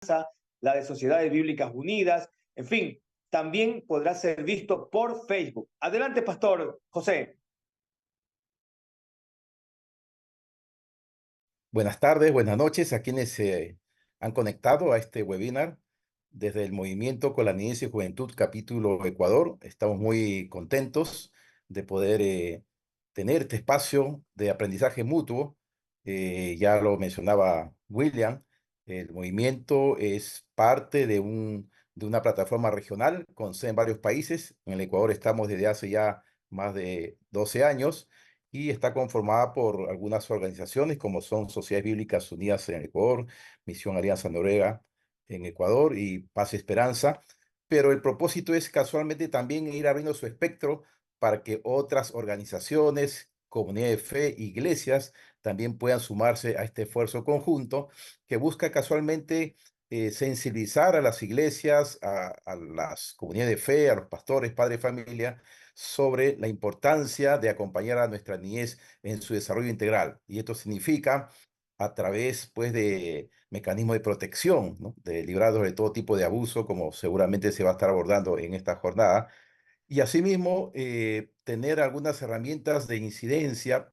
Esperanza, la de Sociedades Bíblicas Unidas, en fin, también podrá ser visto por Facebook. Adelante, Pastor José. Buenas tardes, buenas noches a quienes se han conectado a este webinar desde el Movimiento con la Niñez y Juventud Capítulo Ecuador. Estamos muy contentos de poder tener este espacio de aprendizaje mutuo. Ya lo mencionaba William, el movimiento es parte de una plataforma regional con sede en varios países. En el Ecuador estamos desde hace ya más de 12 años y está conformada por algunas organizaciones como son Sociedades Bíblicas Unidas en Ecuador, Misión Alianza Noruega en Ecuador y Paz y Esperanza, pero el propósito es casualmente también ir abriendo su espectro para que otras organizaciones, comunidades de fe, iglesias, también puedan sumarse a este esfuerzo conjunto que busca casualmente sensibilizar a las iglesias, a las comunidades de fe, a los pastores, padres de familia, sobre la importancia de acompañar a nuestra niñez en su desarrollo integral. Y esto significa a través, pues, de mecanismos de protección, ¿no? De librarlos de todo tipo de abuso, como seguramente se va a estar abordando en esta jornada. Y asimismo, tener algunas herramientas de incidencia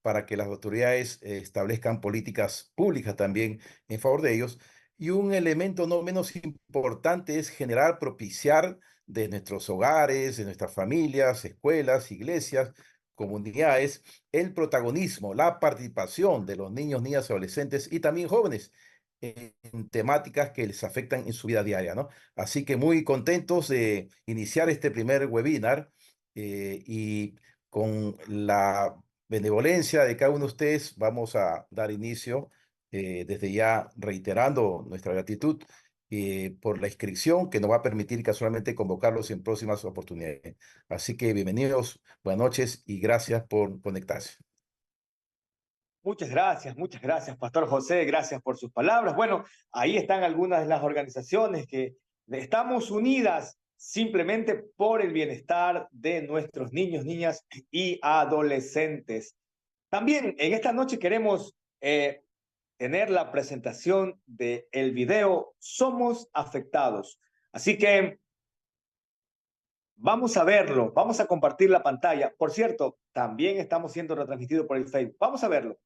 para que las autoridades establezcan políticas públicas también en favor de ellos. Y un elemento no menos importante es generar, propiciar de nuestros hogares, de nuestras familias, escuelas, iglesias, comunidades, el protagonismo, la participación de los niños, niñas, adolescentes y también jóvenes en temáticas que les afectan en su vida diaria, ¿no? Así que muy contentos de iniciar este primer webinar y con la benevolencia de cada uno de ustedes vamos a dar inicio desde ya reiterando nuestra gratitud por la inscripción que nos va a permitir casualmente convocarlos en próximas oportunidades. Así que bienvenidos, buenas noches y gracias por conectarse. Muchas gracias, Pastor José, gracias por sus palabras. Bueno, ahí están algunas de las organizaciones que estamos unidas simplemente por el bienestar de nuestros niños, niñas y adolescentes. También en esta noche queremos tener la presentación del video Somos Afectados. Así que vamos a verlo, vamos a compartir la pantalla. Por cierto, también estamos siendo retransmitidos por el Facebook. Vamos a verlo.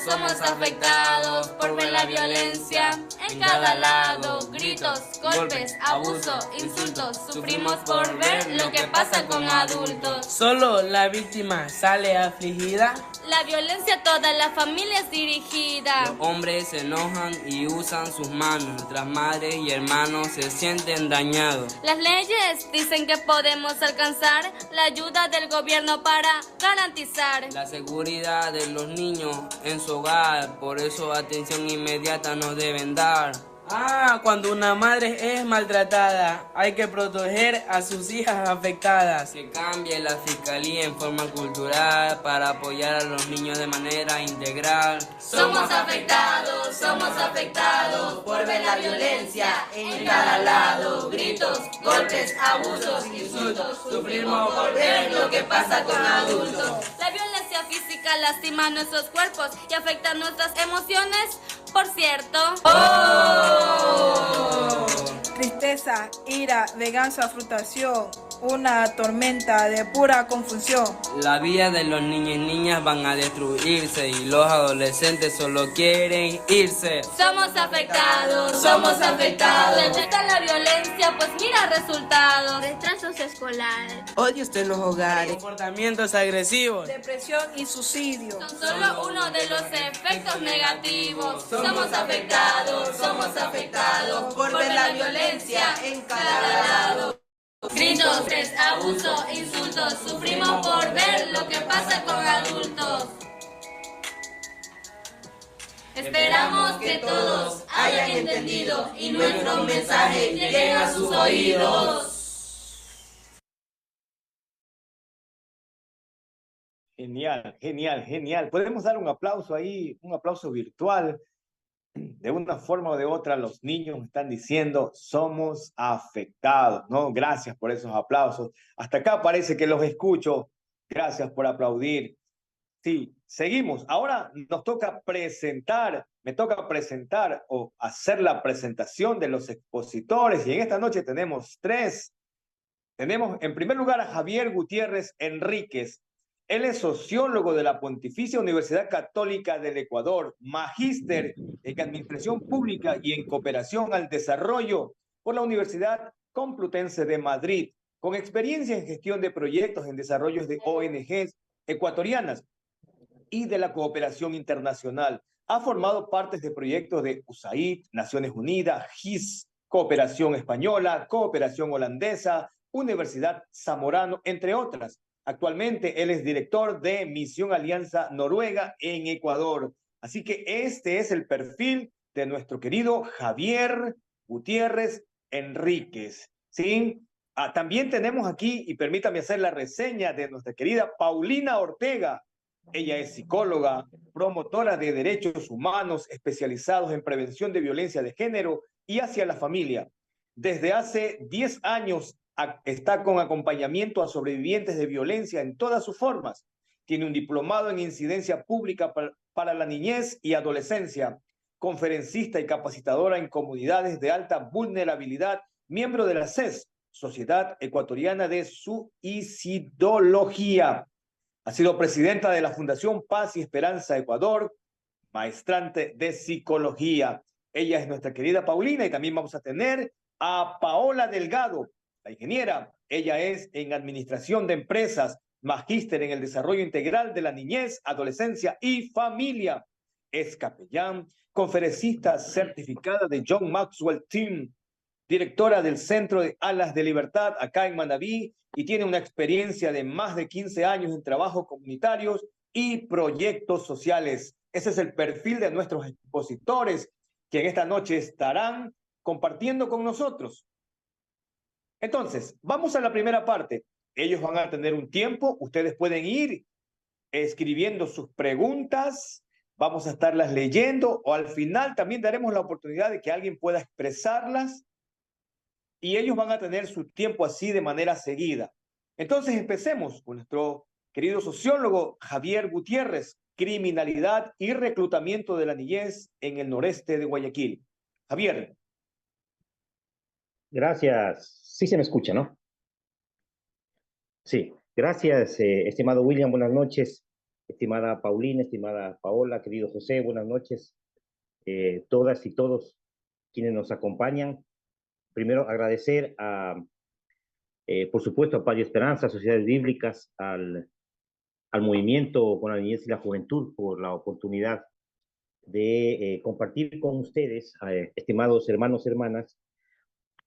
Somos afectados por ver la violencia en cada lado. Gritos, golpes, abuso, insultos. Sufrimos por ver lo que pasa con adultos. Solo la víctima sale afligida. La violencia a toda la familia es dirigida. Los hombres se enojan y usan sus manos. Nuestras madres y hermanos se sienten dañados. Las leyes dicen que podemos alcanzar la ayuda del gobierno para garantizar la seguridad de los niños en su hogar. Por eso atención inmediata nos deben dar. Cuando una madre es maltratada, hay que proteger a sus hijas afectadas. Que cambie la fiscalía en forma cultural para apoyar a los niños de manera integral. Somos afectados por ver la violencia en cada lado. Gritos, golpes, abusos, insultos. Sufrimos por ver lo que pasa con adultos. La violencia física lastima nuestros cuerpos y afecta nuestras emociones. Por cierto, tristeza, ira, venganza, frustración, una tormenta de pura confusión. La vida de los niños y niñas van a destruirse y los adolescentes solo quieren irse. Somos afectados. Detesta la violencia, pues mira resultados. Retrasos escolares, Odios en los hogares, comportamientos agresivos, Depresión y suicidio. son solo uno de los efectos negativos. Somos afectados por ver la violencia en cada lado. Gritos, abuso, insultos. Sufrimos por ver lo que pasa con adultos. Esperamos que todos hayan entendido y nuestro mensaje llegue a sus oídos. Genial. Podemos dar un aplauso ahí, un aplauso virtual. de una forma o de otra, los niños están diciendo, somos afectados, ¿no? Gracias por esos aplausos. Hasta acá parece que los escucho. Gracias por aplaudir. Sí, seguimos. Ahora nos toca presentar, me toca presentar o hacer la presentación de los expositores. Y en esta noche tenemos tres. Tenemos en primer lugar a Javier Gutiérrez Enríquez. Él es sociólogo de la Pontificia Universidad Católica del Ecuador, magíster en Administración Pública y en Cooperación al Desarrollo por la Universidad Complutense de Madrid, con experiencia en gestión de proyectos en desarrollos de ONGs ecuatorianas y de la cooperación internacional. Ha formado partes de proyectos de USAID, Naciones Unidas, GIS, Cooperación Española, Cooperación Holandesa, Universidad Zamorano, entre otras. Actualmente él es director de Misión Alianza Noruega en Ecuador. Así que este es el perfil de nuestro querido Javier Gutiérrez Enríquez. ¿Sí? También tenemos aquí, y permítame hacer la reseña de nuestra querida Paulina Ortega. Ella es psicóloga, promotora de derechos humanos especializados en prevención de violencia de género y hacia la familia. Desde hace 10 años está con acompañamiento a sobrevivientes de violencia en todas sus formas. Tiene un diplomado en incidencia pública para la niñez y adolescencia, conferencista y capacitadora en comunidades de alta vulnerabilidad, miembro de la SES, Sociedad Ecuatoriana de Suicidología. Ha sido presidenta de la Fundación Paz y Esperanza Ecuador, maestrante de psicología. Ella es nuestra querida Paulina y también vamos a tener a Paola Delgado, la ingeniera. Ella es en administración de empresas, magíster en el desarrollo integral de la niñez, adolescencia y familia. Es capellán, conferencista certificada de John Maxwell Team, directora del Centro de Alas de Libertad acá en Manabí y tiene una experiencia de más de 15 años en trabajos comunitarios y proyectos sociales. Ese es el perfil de nuestros expositores que en esta noche estarán compartiendo con nosotros. Entonces, vamos a la primera parte. Ellos van a tener un tiempo, ustedes pueden ir escribiendo sus preguntas, vamos a estarlas leyendo o al final también daremos la oportunidad de que alguien pueda expresarlas y ellos van a tener su tiempo así de manera seguida. Entonces empecemos con nuestro querido sociólogo Javier Gutiérrez, criminalidad y reclutamiento de la niñez en el noreste de Guayaquil. Javier. Gracias. Sí se me escucha, ¿no? Sí. Gracias, estimado William. Buenas noches. Estimada Paulina, estimada Paola, querido José, buenas noches. Todas y todos quienes nos acompañan. Primero, agradecer por supuesto, a Paz y Esperanza, a Sociedades Bíblicas, al movimiento con la niñez y la juventud por la oportunidad de compartir con ustedes, estimados hermanos y hermanas,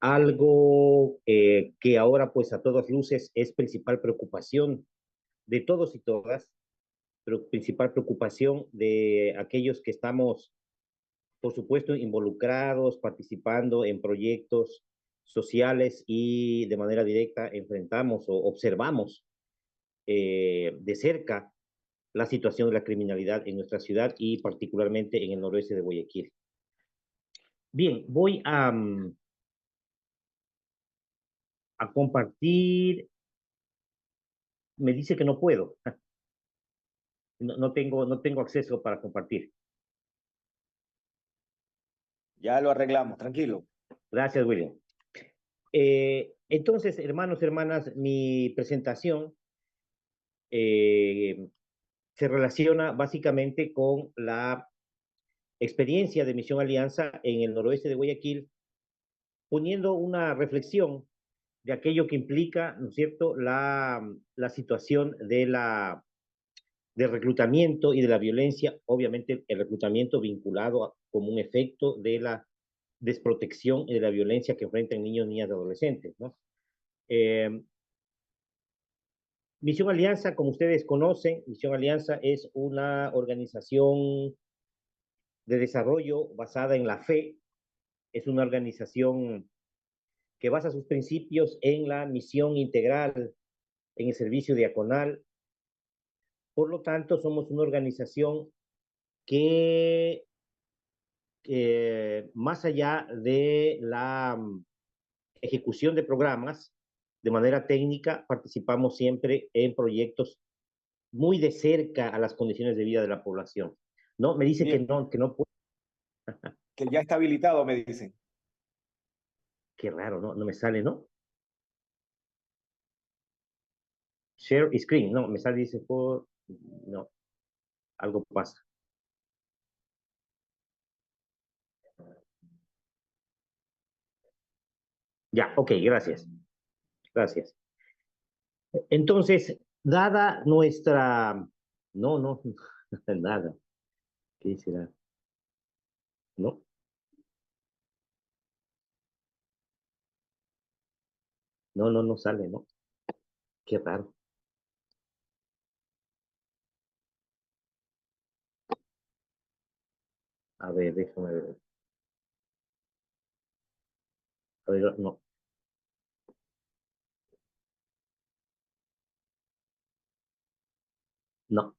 algo que ahora pues a todas luces es principal preocupación de todos y todas, pero principal preocupación de aquellos que estamos, por supuesto, involucrados, participando en proyectos sociales y de manera directa enfrentamos o observamos de cerca la situación de la criminalidad en nuestra ciudad y particularmente en el noroeste de Guayaquil. Bien, voy a compartir. Me dice que no puedo. No tengo acceso para compartir. Ya lo arreglamos, tranquilo. Gracias, William. Entonces, hermanos, hermanas, mi presentación se relaciona básicamente con la experiencia de Misión Alianza en el noroeste de Guayaquil, poniendo una reflexión de aquello que implica, ¿no es cierto?, la situación del reclutamiento y de la violencia, obviamente el reclutamiento vinculado como un efecto de la desprotección y de la violencia que enfrentan niños, niñas y adolescentes, ¿no? Misión Alianza, como ustedes conocen, Misión Alianza es una organización de desarrollo basada en la fe, es una organización que basa sus principios en la misión integral, en el servicio diaconal. Por lo tanto, somos una organización que más allá de la ejecución de programas, de manera técnica, participamos siempre en proyectos muy de cerca a las condiciones de vida de la población. ¿No? Me dice Bien, que no puede. que ya está habilitado, me dicen. Qué raro, ¿no? No me sale, ¿no? Share screen, no, me sale, dice por. No, algo pasa. Ya, ok, gracias. Gracias. Entonces, dada nuestra. No, no, nada. ¿Qué será? No, no, no, no sale, ¿no? Qué raro. A ver, déjame ver. A ver, no, no.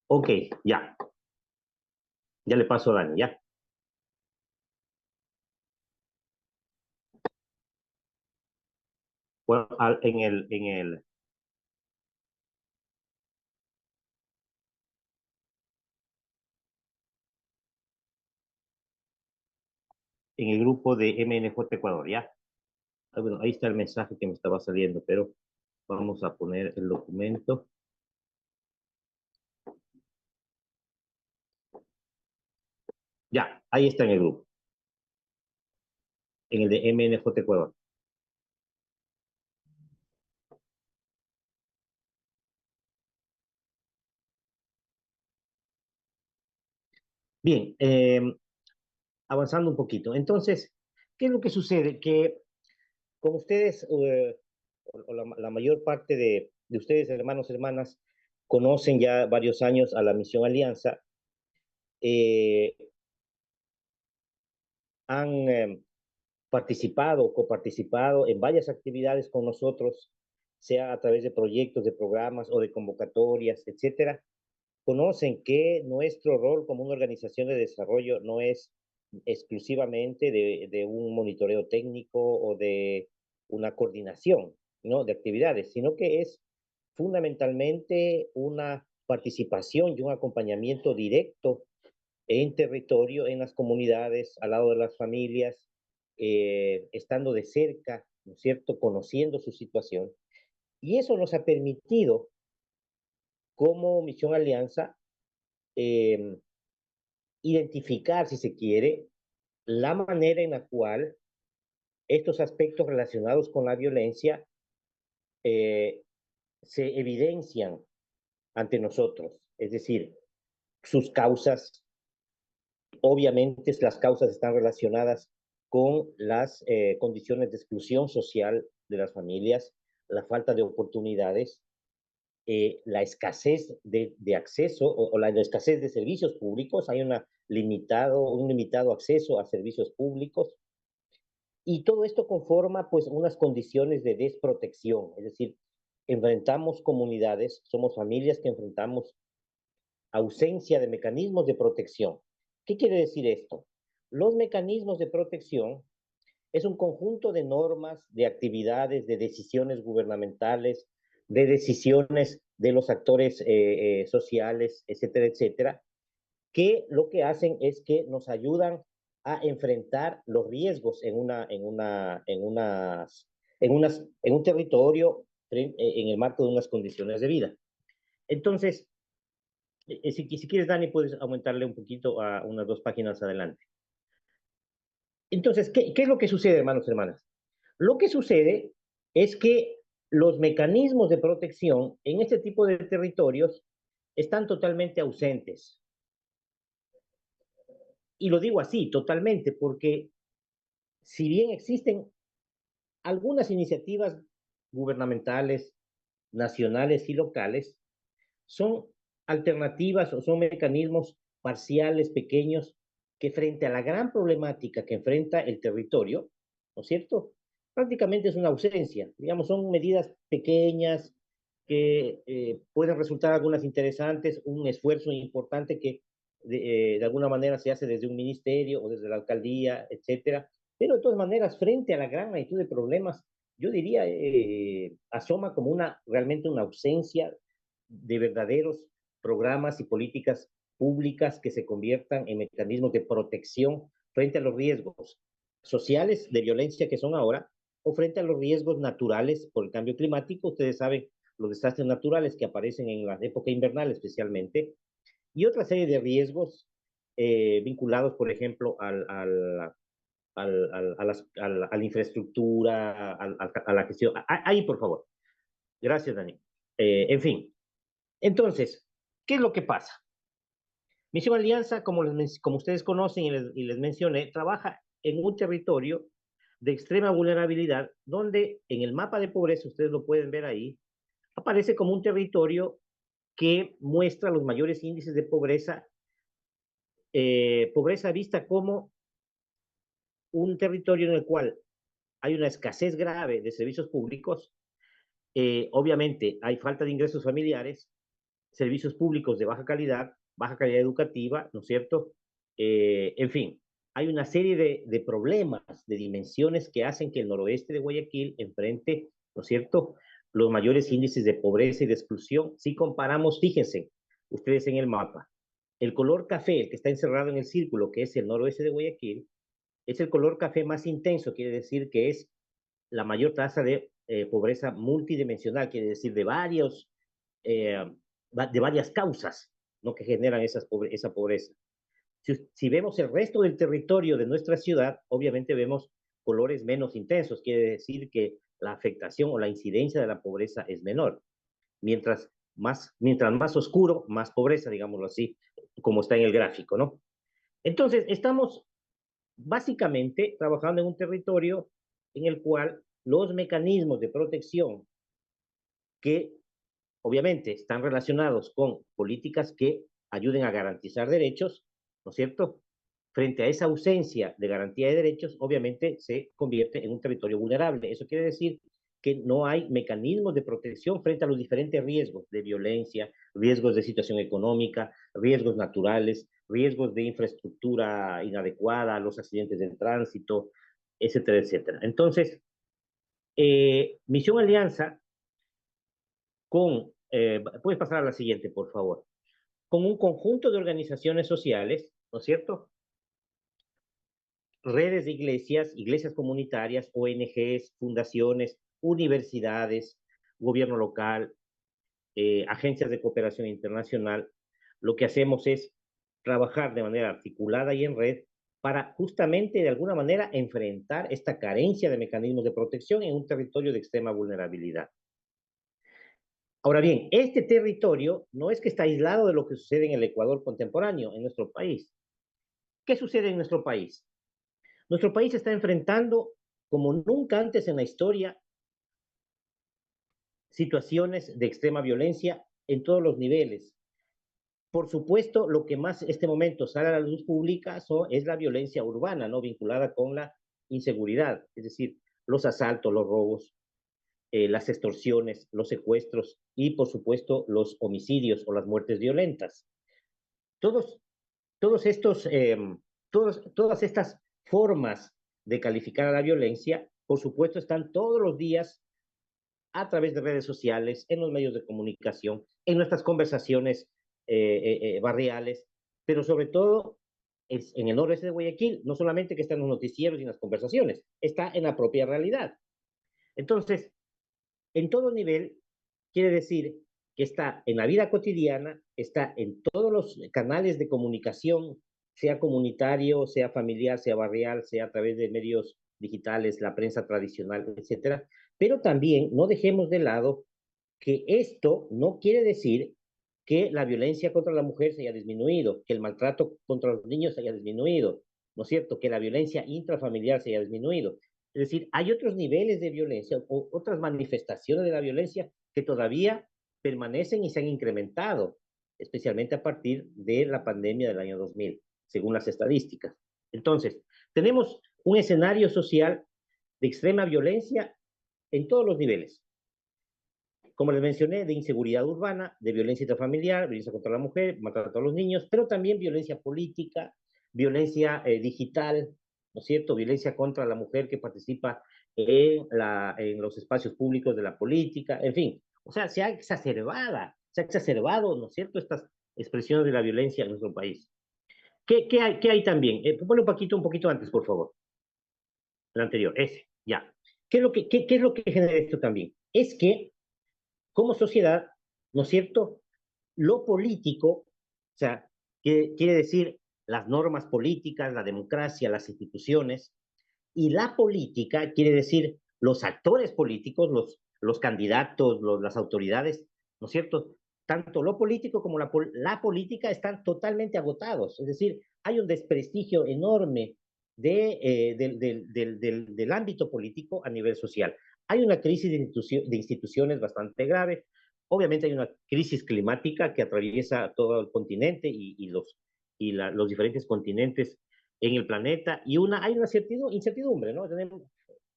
Ok, ya. Ya le paso a Dani, ya. Bueno, en el grupo de MNJ Ecuador, ya. Ah, bueno, ahí está el mensaje que me estaba saliendo, pero vamos a poner el documento. Ya, ahí está en el grupo, en el de MNJ Ecuador. Bien, avanzando un poquito. Entonces, ¿qué es lo que sucede? Que como ustedes, o la mayor parte de ustedes, hermanos, hermanas, conocen ya varios años a la Misión Alianza, eh, han participado o coparticipado en varias actividades con nosotros, sea a través de proyectos, de programas o de convocatorias, etcétera, conocen que nuestro rol como una organización de desarrollo no es exclusivamente de un monitoreo técnico o de una coordinación, ¿no? De actividades, sino que es fundamentalmente una participación y un acompañamiento directo en territorio, en las comunidades, al lado de las familias, estando de cerca, ¿no es cierto?, conociendo su situación. Y eso nos ha permitido, como Misión Alianza, eh, identificar, si se quiere, la manera en la cual estos aspectos relacionados con la violencia eh, se evidencian ante nosotros. Es decir, sus causas, obviamente las causas están relacionadas con las condiciones de exclusión social de las familias, la falta de oportunidades, la escasez de acceso o la escasez de servicios públicos. Hay un limitado acceso a servicios públicos. Y todo esto conforma pues unas condiciones de desprotección, es decir, enfrentamos comunidades, somos familias que enfrentamos ausencia de mecanismos de protección. ¿Qué quiere decir esto? Los mecanismos de protección es un conjunto de normas, de actividades, de decisiones gubernamentales, de decisiones de los actores sociales, etcétera, etcétera, que lo que hacen es que nos ayudan a enfrentar los riesgos en un territorio en el marco de unas condiciones de vida. Entonces, si quieres, Dani, puedes aumentarle un poquito a unas 2 páginas adelante. Entonces, ¿qué es lo que sucede, hermanos y hermanas? Lo que sucede es que los mecanismos de protección en este tipo de territorios están totalmente ausentes. Y lo digo así, totalmente, porque si bien existen algunas iniciativas gubernamentales, nacionales y locales, son alternativas o son mecanismos parciales, pequeños, que frente a la gran problemática que enfrenta el territorio, ¿no es cierto? Prácticamente es una ausencia, digamos, son medidas pequeñas, que pueden resultar algunas interesantes, un esfuerzo importante que de alguna manera se hace desde un ministerio o desde la alcaldía, etcétera. Pero de todas maneras, frente a la gran magnitud de problemas, yo diría, asoma como realmente una ausencia de verdaderos programas y políticas públicas que se conviertan en mecanismos de protección frente a los riesgos sociales de violencia que son ahora, o frente a los riesgos naturales por el cambio climático. Ustedes saben los desastres naturales que aparecen en la época invernal especialmente, y otra serie de riesgos vinculados, por ejemplo, a la infraestructura, a la gestión. Ahí, por favor. Gracias, Dani. En fin, entonces, ¿qué es lo que pasa? Misión Alianza, como ustedes conocen y les mencioné, trabaja en un territorio de extrema vulnerabilidad, donde en el mapa de pobreza, ustedes lo pueden ver ahí, aparece como un territorio que muestra los mayores índices de pobreza, pobreza vista como un territorio en el cual hay una escasez grave de servicios públicos, obviamente hay falta de ingresos familiares, servicios públicos de baja calidad educativa, ¿no es cierto? En fin, hay una serie de problemas, de dimensiones que hacen que el noroeste de Guayaquil enfrente, ¿no es cierto?, los mayores índices de pobreza y de exclusión. Si comparamos, fíjense, ustedes en el mapa, el color café, el que está encerrado en el círculo, que es el noroeste de Guayaquil, es el color café más intenso, quiere decir que es la mayor tasa de pobreza multidimensional, quiere decir de varias causas, ¿no?, que generan esa pobreza. Si vemos el resto del territorio de nuestra ciudad, obviamente vemos colores menos intensos, quiere decir que la afectación o la incidencia de la pobreza es menor. Mientras más oscuro, más pobreza, digámoslo así, como está en el gráfico, ¿no? Entonces, estamos básicamente trabajando en un territorio en el cual los mecanismos de protección que obviamente están relacionados con políticas que ayuden a garantizar derechos, ¿no es cierto? Frente a esa ausencia de garantía de derechos, obviamente se convierte en un territorio vulnerable. Eso quiere decir que no hay mecanismos de protección frente a los diferentes riesgos de violencia, riesgos de situación económica, riesgos naturales, riesgos de infraestructura inadecuada, los accidentes de tránsito, etcétera, etcétera. Entonces, Misión Alianza puedes pasar a la siguiente, por favor, con un conjunto de organizaciones sociales, ¿no es cierto?, redes de iglesias comunitarias, ONGs, fundaciones, universidades, gobierno local, agencias de cooperación internacional. Lo que hacemos es trabajar de manera articulada y en red para justamente de alguna manera enfrentar esta carencia de mecanismos de protección en un territorio de extrema vulnerabilidad. Ahora bien, este territorio no es que está aislado de lo que sucede en el Ecuador contemporáneo, en nuestro país. ¿Qué sucede en nuestro país? Nuestro país está enfrentando, como nunca antes en la historia, situaciones de extrema violencia en todos los niveles. Por supuesto, lo que más en este momento sale a la luz pública es la violencia urbana, ¿no?, vinculada con la inseguridad, es decir, los asaltos, los robos, las extorsiones, los secuestros y, por supuesto, los homicidios o las muertes violentas. Todas estas formas de calificar a la violencia, por supuesto, están todos los días a través de redes sociales, en los medios de comunicación, en nuestras conversaciones barriales, pero sobre todo en el noroeste de Guayaquil, no solamente que está en los noticieros y en las conversaciones, está en la propia realidad. Entonces, en todo nivel, quiere decir que está en la vida cotidiana, está en todos los canales de comunicación, sea comunitario, sea familiar, sea barrial, sea a través de medios digitales, la prensa tradicional, etcétera. Pero también no dejemos de lado que esto no quiere decir que la violencia contra la mujer se haya disminuido, que el maltrato contra los niños se haya disminuido, ¿no es cierto?, que la violencia intrafamiliar se haya disminuido. Es decir, hay otros niveles de violencia o otras manifestaciones de la violencia que todavía permanecen y se han incrementado, especialmente a partir de la pandemia del año 2000, según las estadísticas. Entonces, tenemos un escenario social de extrema violencia en todos los niveles. como les mencioné, de inseguridad urbana, de violencia intrafamiliar, violencia contra la mujer, maltrato a los niños, pero también violencia política, violencia digital, ¿no es cierto? Violencia contra la mujer que participa en los espacios públicos de la política, en fin. O sea, se ha exacerbado, ¿no es cierto?, estas expresiones de la violencia en nuestro país. ¿Qué hay también? Ponle un poquito antes, por favor. El anterior, ese, ya. ¿Qué es lo que genera esto también? Es que, como sociedad, ¿no es cierto?, lo político, o sea, que quiere decir las normas políticas, la democracia, las instituciones, y la política quiere decir los actores políticos, los candidatos, las autoridades, ¿no es cierto? Tanto lo político como la política están totalmente agotados. Es decir, hay un desprestigio enorme del ámbito político a nivel social. Hay una crisis de instituciones bastante grave. Obviamente hay una crisis climática que atraviesa todo el continente los diferentes continentes en el planeta y hay una incertidumbre, ¿no?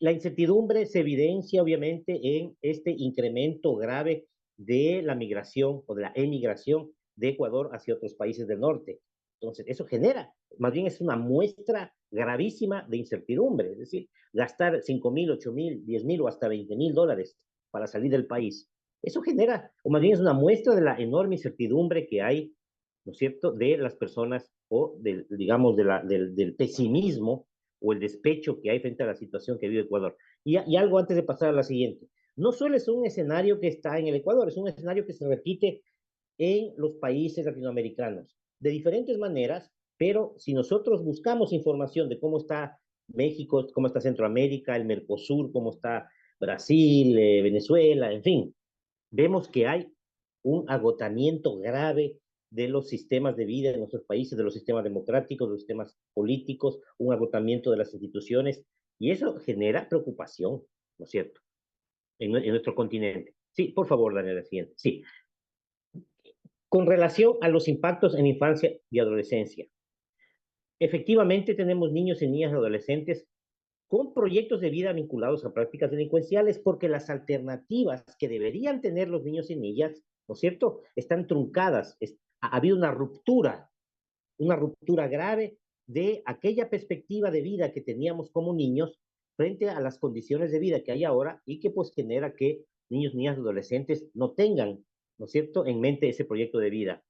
La incertidumbre se evidencia obviamente en este incremento grave de la migración o de la emigración de Ecuador hacia otros países del norte. Entonces, eso genera, más bien es una muestra gravísima de incertidumbre, es decir, gastar 5.000, 8.000, 10.000 o hasta 20.000 dólares para salir del país. Eso genera, o más bien es una muestra de la enorme incertidumbre que hay, ¿no es cierto?, de las personas o, digamos, del pesimismo o el despecho que hay frente a la situación que vive Ecuador. Y algo antes de pasar a la siguiente. No solo es un escenario que está en el Ecuador, es un escenario que se repite en los países latinoamericanos, de diferentes maneras, pero si nosotros buscamos información de cómo está México, cómo está Centroamérica, el Mercosur, cómo está Brasil, Venezuela, en fin, vemos que hay un agotamiento grave de los sistemas de vida de nuestros países, de los sistemas democráticos, de los sistemas políticos, un agotamiento de las instituciones, y eso genera preocupación, ¿no es cierto?, en nuestro continente. Sí, por favor, Daniel, la siguiente. Sí. Con relación a los impactos en infancia y adolescencia, efectivamente tenemos niños y niñas y adolescentes con proyectos de vida vinculados a prácticas delincuenciales, porque las alternativas que deberían tener los niños y niñas, ¿no es cierto?, están truncadas. Ha habido una ruptura grave de aquella perspectiva de vida que teníamos como niños frente a las condiciones de vida que hay ahora y que pues genera que niños, niñas, adolescentes no tengan, ¿no es cierto?, en mente ese proyecto de vida.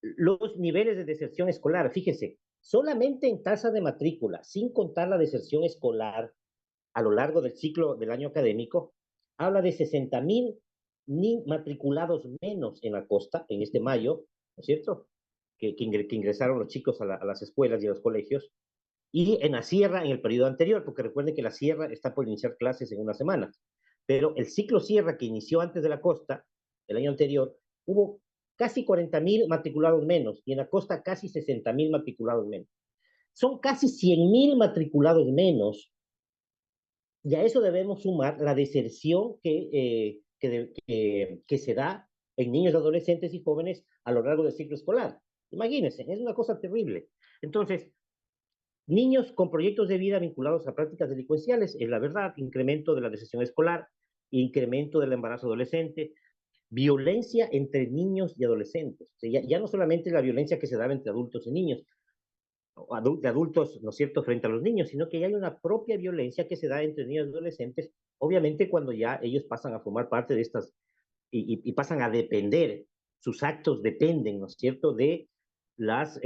Los niveles de deserción escolar, fíjese, solamente en tasa de matrícula, sin contar la deserción escolar a lo largo del ciclo del año académico, habla de 60.000 matriculados menos en la costa en este mayo, ¿no es cierto?, que ingresaron los chicos a las escuelas y a los colegios, y en la sierra en el periodo anterior, porque recuerden que la sierra está por iniciar clases en unas semanas, pero el ciclo sierra que inició antes de la costa, el año anterior, hubo casi 40.000 matriculados menos, y en la costa casi 60.000 matriculados menos. Son casi 100.000 matriculados menos, y a eso debemos sumar la deserción que se da en niños, adolescentes y jóvenes a lo largo del ciclo escolar. Imagínense, es una cosa terrible. Entonces, niños con proyectos de vida vinculados a prácticas delincuenciales, es la verdad, incremento de la deserción escolar, incremento del embarazo adolescente, violencia entre niños y adolescentes. O sea, ya no solamente la violencia que se da entre adultos y niños, de adultos, ¿no es cierto?, frente a los niños, sino que ya hay una propia violencia que se da entre niños y adolescentes, obviamente cuando ya ellos pasan a formar parte de estas y pasan a depender, sus actos dependen, ¿no es cierto?, de las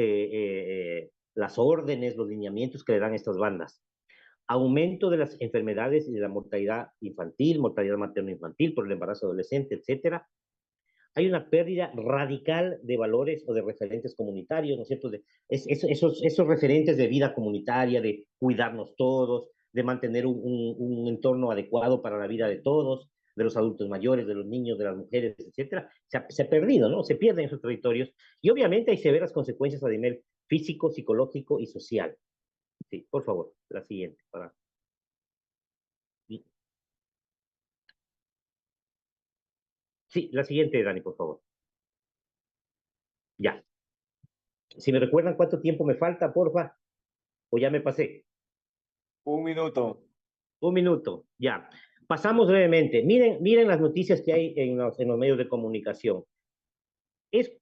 órdenes, los lineamientos que le dan estas bandas. Aumento de las enfermedades y de la mortalidad infantil, mortalidad materno-infantil por el embarazo adolescente, etcétera. Hay una pérdida radical de valores o de referentes comunitarios, ¿no es cierto? Esos referentes de vida comunitaria, de cuidarnos todos, de mantener un entorno adecuado para la vida de todos, de los adultos mayores, de los niños, de las mujeres, etcétera, se ha perdido, ¿no? Se pierden esos territorios y obviamente hay severas consecuencias a nivel físico, psicológico y social. Sí, por favor, la siguiente. Sí, la siguiente, Dani, por favor. Ya. Si me recuerdan cuánto tiempo me falta, porfa, o ya me pasé. 1 minuto. 1 minuto, ya. Pasamos brevemente. Miren las noticias que hay en los medios de comunicación. Es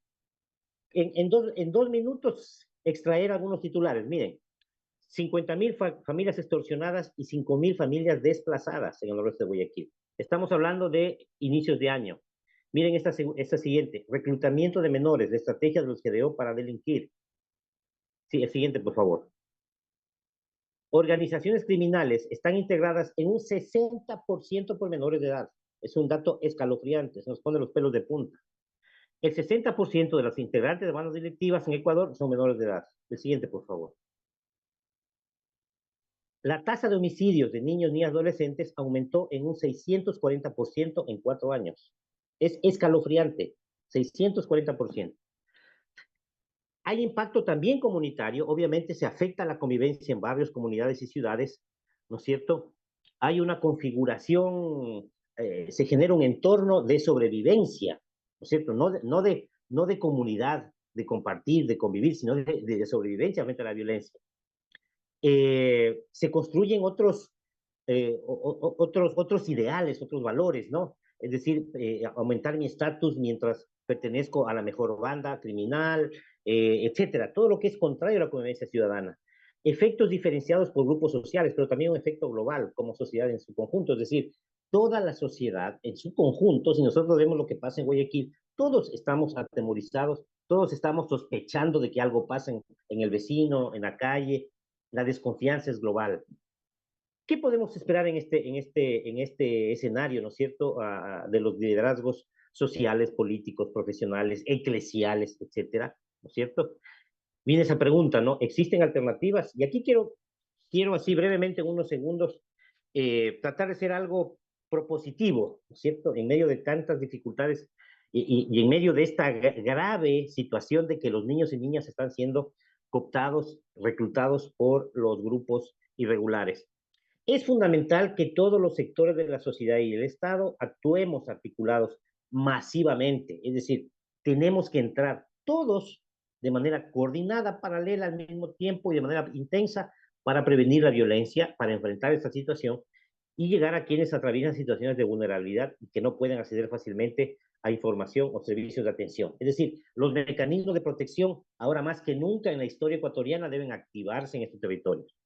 en dos minutos extraer algunos titulares. Miren, 50.000 familias extorsionadas y 5.000 familias desplazadas en el noroeste de Guayaquil. Estamos hablando de inicios de año. Miren esta siguiente. Reclutamiento de menores, la estrategia de los GDO para delinquir. Sí, el siguiente, por favor. Organizaciones criminales están integradas en un 60% por menores de edad. Es un dato escalofriante, se nos pone los pelos de punta. El 60% de los integrantes de bandas directivas en Ecuador son menores de edad. El siguiente, por favor. La tasa de homicidios de niños, niñas, adolescentes aumentó en un 640% en 4 años. Es escalofriante, 640%. Hay impacto también comunitario, obviamente se afecta la convivencia en barrios, comunidades y ciudades, ¿no es cierto? Hay una configuración, se genera un entorno de sobrevivencia, ¿no es cierto? No de comunidad, de compartir, de convivir, sino de sobrevivencia frente a la violencia. Se construyen otros ideales, otros valores, ¿no? Es decir, aumentar mi estatus mientras pertenezco a la mejor banda criminal, etcétera. Todo lo que es contrario a la convivencia ciudadana. Efectos diferenciados por grupos sociales, pero también un efecto global como sociedad en su conjunto. Es decir, toda la sociedad en su conjunto, si nosotros vemos lo que pasa en Guayaquil, todos estamos atemorizados, todos estamos sospechando de que algo pasa en el vecino, en la calle. La desconfianza es global. ¿Qué podemos esperar en este escenario, ¿no es cierto?, de los liderazgos sociales, políticos, profesionales, eclesiales, etcétera, ¿no es cierto? Viene esa pregunta, ¿no? ¿Existen alternativas? Y aquí quiero así brevemente, en unos segundos, tratar de hacer algo propositivo, ¿no es cierto?, en medio de tantas dificultades y en medio de esta grave situación de que los niños y niñas están siendo cooptados, reclutados por los grupos irregulares. Es fundamental que todos los sectores de la sociedad y del Estado actuemos articulados masivamente, es decir, tenemos que entrar todos de manera coordinada, paralela al mismo tiempo y de manera intensa para prevenir la violencia, para enfrentar esta situación y llegar a quienes atraviesan situaciones de vulnerabilidad y que no pueden acceder fácilmente a información o servicios de atención. Es decir, los mecanismos de protección, ahora más que nunca en la historia ecuatoriana, deben activarse en estos territorios.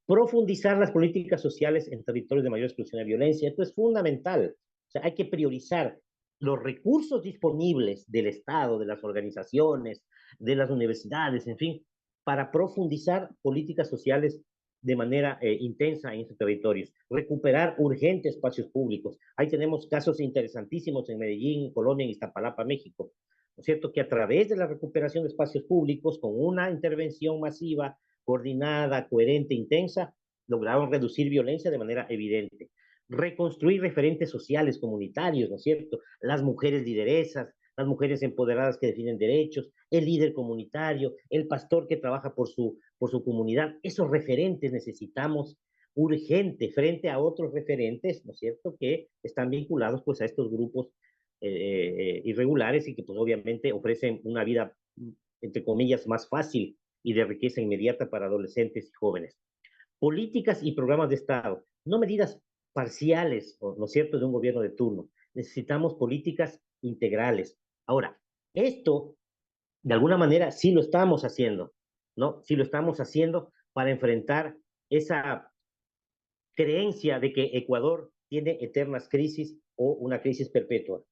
Profundizar las políticas sociales en territorios de mayor exclusión de violencia. Esto es fundamental. O sea, hay que priorizar los recursos disponibles del Estado, de las organizaciones, de las universidades, en fin, para profundizar políticas sociales de manera intensa en estos territorios. Recuperar urgentes espacios públicos. Ahí tenemos casos interesantísimos en Medellín, Colombia, en Iztapalapa, México. ¿No es cierto? Que a través de la recuperación de espacios públicos, con una intervención masiva, coordinada, coherente, intensa, lograron reducir violencia de manera evidente. Reconstruir referentes sociales, comunitarios, ¿no es cierto? Las mujeres lideresas, las mujeres empoderadas que definen derechos, el líder comunitario, el pastor que trabaja por su comunidad. Esos referentes necesitamos urgente frente a otros referentes, ¿no es cierto?, que están vinculados pues a estos grupos irregulares y que pues obviamente ofrecen una vida, entre comillas, más fácil y de riqueza inmediata para adolescentes y jóvenes. Políticas y programas de Estado, no medidas parciales, ¿no es cierto?, de un gobierno de turno. Necesitamos políticas integrales. Ahora, esto, de alguna manera, sí lo estamos haciendo, ¿no? Sí lo estamos haciendo para enfrentar esa creencia de que Ecuador tiene eternas crisis o una crisis perpetua.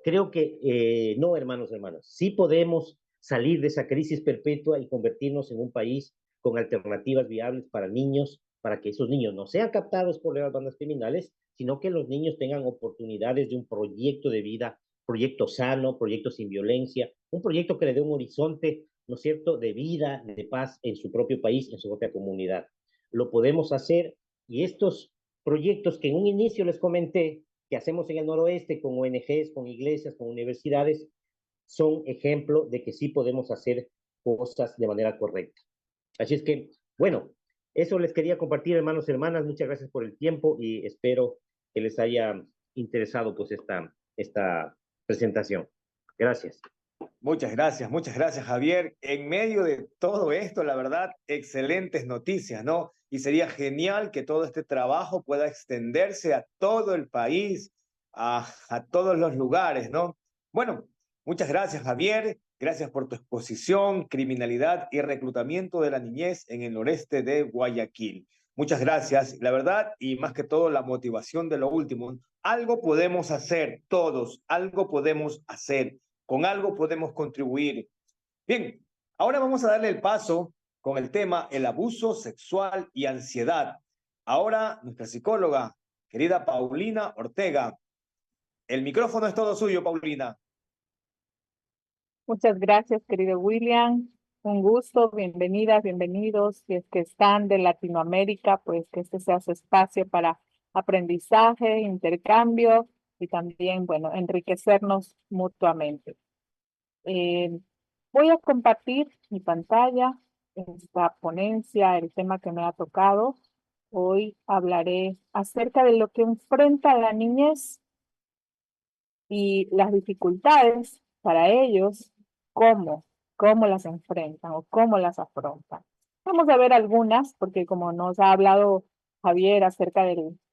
Creo que no, hermanos, hermanas. Sí podemos salir de esa crisis perpetua y convertirnos en un país con alternativas viables para niños, para que esos niños no sean captados por las bandas criminales, sino que los niños tengan oportunidades de un proyecto de vida, proyecto sano, proyecto sin violencia, un proyecto que le dé un horizonte, ¿no es cierto?, de vida, de paz en su propio país, en su propia comunidad. Lo podemos hacer y estos proyectos que en un inicio les comenté, que hacemos en el noroeste con ONGs, con iglesias, con universidades, son ejemplo de que sí podemos hacer cosas de manera correcta. Así es que, bueno, eso les quería compartir, hermanos y hermanas. Muchas gracias por el tiempo y espero que les haya interesado pues esta presentación. Gracias. Muchas gracias, Javier. En medio de todo esto, la verdad, excelentes noticias, ¿no? Y sería genial que todo este trabajo pueda extenderse a todo el país, a todos los lugares, ¿no? Bueno, muchas gracias, Javier. Gracias por tu exposición, criminalidad y reclutamiento de la niñez en el noreste de Guayaquil. Muchas gracias, la verdad, y más que todo la motivación de lo último. Algo podemos hacer todos, algo podemos hacer, con algo podemos contribuir. Bien, ahora vamos a darle el paso con el tema el abuso sexual y ansiedad. Ahora nuestra psicóloga, querida Paulina Ortega. El micrófono es todo suyo, Paulina. Muchas gracias, querido William. Un gusto, bienvenidas, bienvenidos. Si es que están de Latinoamérica, pues que este sea su espacio para aprendizaje, intercambio y también, bueno, enriquecernos mutuamente. Voy a compartir mi pantalla, esta ponencia, el tema que me ha tocado. Hoy hablaré acerca de lo que enfrenta la niñez y las dificultades para ellos, cómo las enfrentan o cómo las afrontan. Vamos a ver algunas, porque como nos ha hablado Javier acerca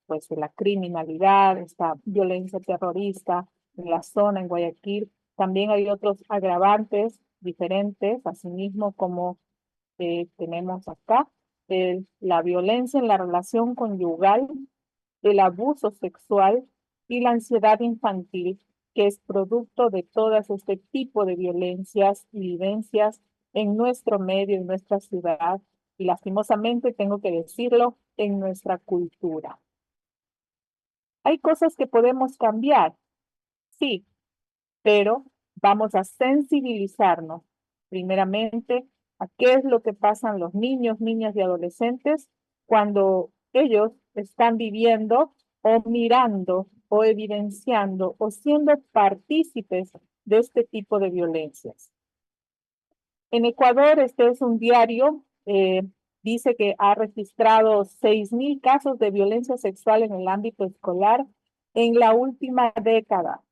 pues, de la criminalidad, esta violencia terrorista en la zona, en Guayaquil, también hay otros agravantes diferentes, asimismo como tenemos acá, la violencia en la relación conyugal, el abuso sexual y la ansiedad infantil, que es producto de todas este tipo de violencias y vivencias en nuestro medio, en nuestra ciudad, y lastimosamente tengo que decirlo, en nuestra cultura. Hay cosas que podemos cambiar, sí, pero vamos a sensibilizarnos primeramente a qué es lo que pasan los niños, niñas y adolescentes cuando ellos están viviendo o mirando o evidenciando o siendo partícipes de este tipo de violencias. En Ecuador, este es un diario, dice que ha registrado 6,000 casos de violencia sexual en el ámbito escolar en la última década.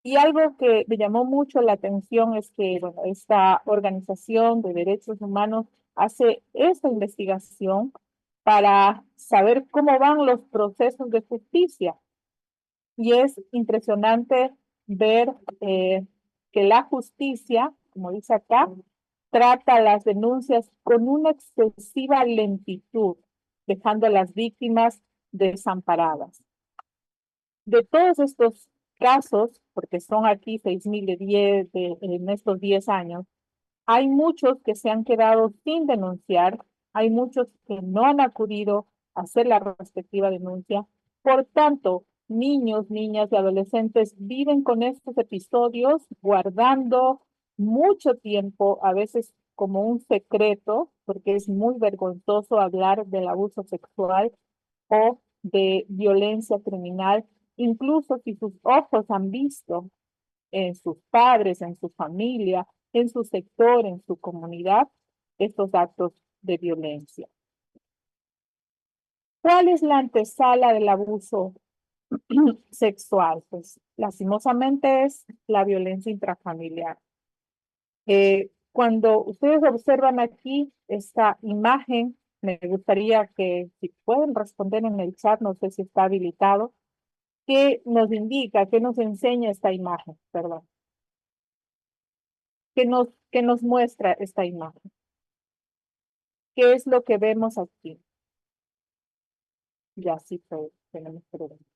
Y algo que me llamó mucho la atención es que bueno, esta organización de derechos humanos hace esta investigación para saber cómo van los procesos de justicia. Y es impresionante ver que la justicia, como dice acá, trata las denuncias con una excesiva lentitud, dejando a las víctimas desamparadas. De todos estos casos, porque son aquí 6,000 en estos 10 años, hay muchos que se han quedado sin denunciar, hay muchos que no han acudido a hacer la respectiva denuncia. Por tanto, niños, niñas y adolescentes viven con estos episodios guardando mucho tiempo, a veces como un secreto, porque es muy vergonzoso hablar del abuso sexual o de violencia criminal, incluso si sus ojos han visto en sus padres, en su familia, en su sector, en su comunidad, estos actos de violencia. ¿Cuál es la antesala del abuso sexual? Pues lastimosamente es la violencia intrafamiliar. Cuando ustedes observan aquí esta imagen, me gustaría que si pueden responder en el chat, no sé si está habilitado, ¿qué nos indica, qué nos enseña esta imagen? Perdón. ¿Qué nos muestra esta imagen? ¿Qué es lo que vemos aquí? Ya sí, tenemos preguntas.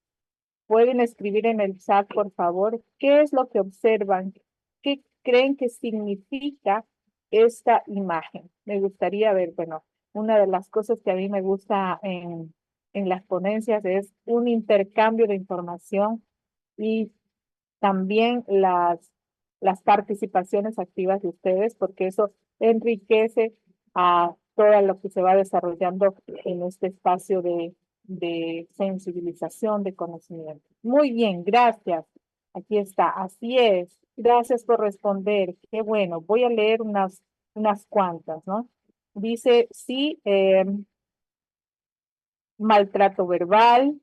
Pueden escribir en el chat, por favor, qué es lo que observan, qué creen que significa esta imagen. Me gustaría ver, bueno, una de las cosas que a mí me gusta en las ponencias es un intercambio de información y también las participaciones activas de ustedes, porque eso enriquece a todo lo que se va desarrollando en este espacio de sensibilización, de conocimiento. Muy bien, gracias. Aquí está, así es. Gracias por responder. Qué bueno. Voy a leer unas cuantas, ¿no? Dice, sí, maltrato verbal,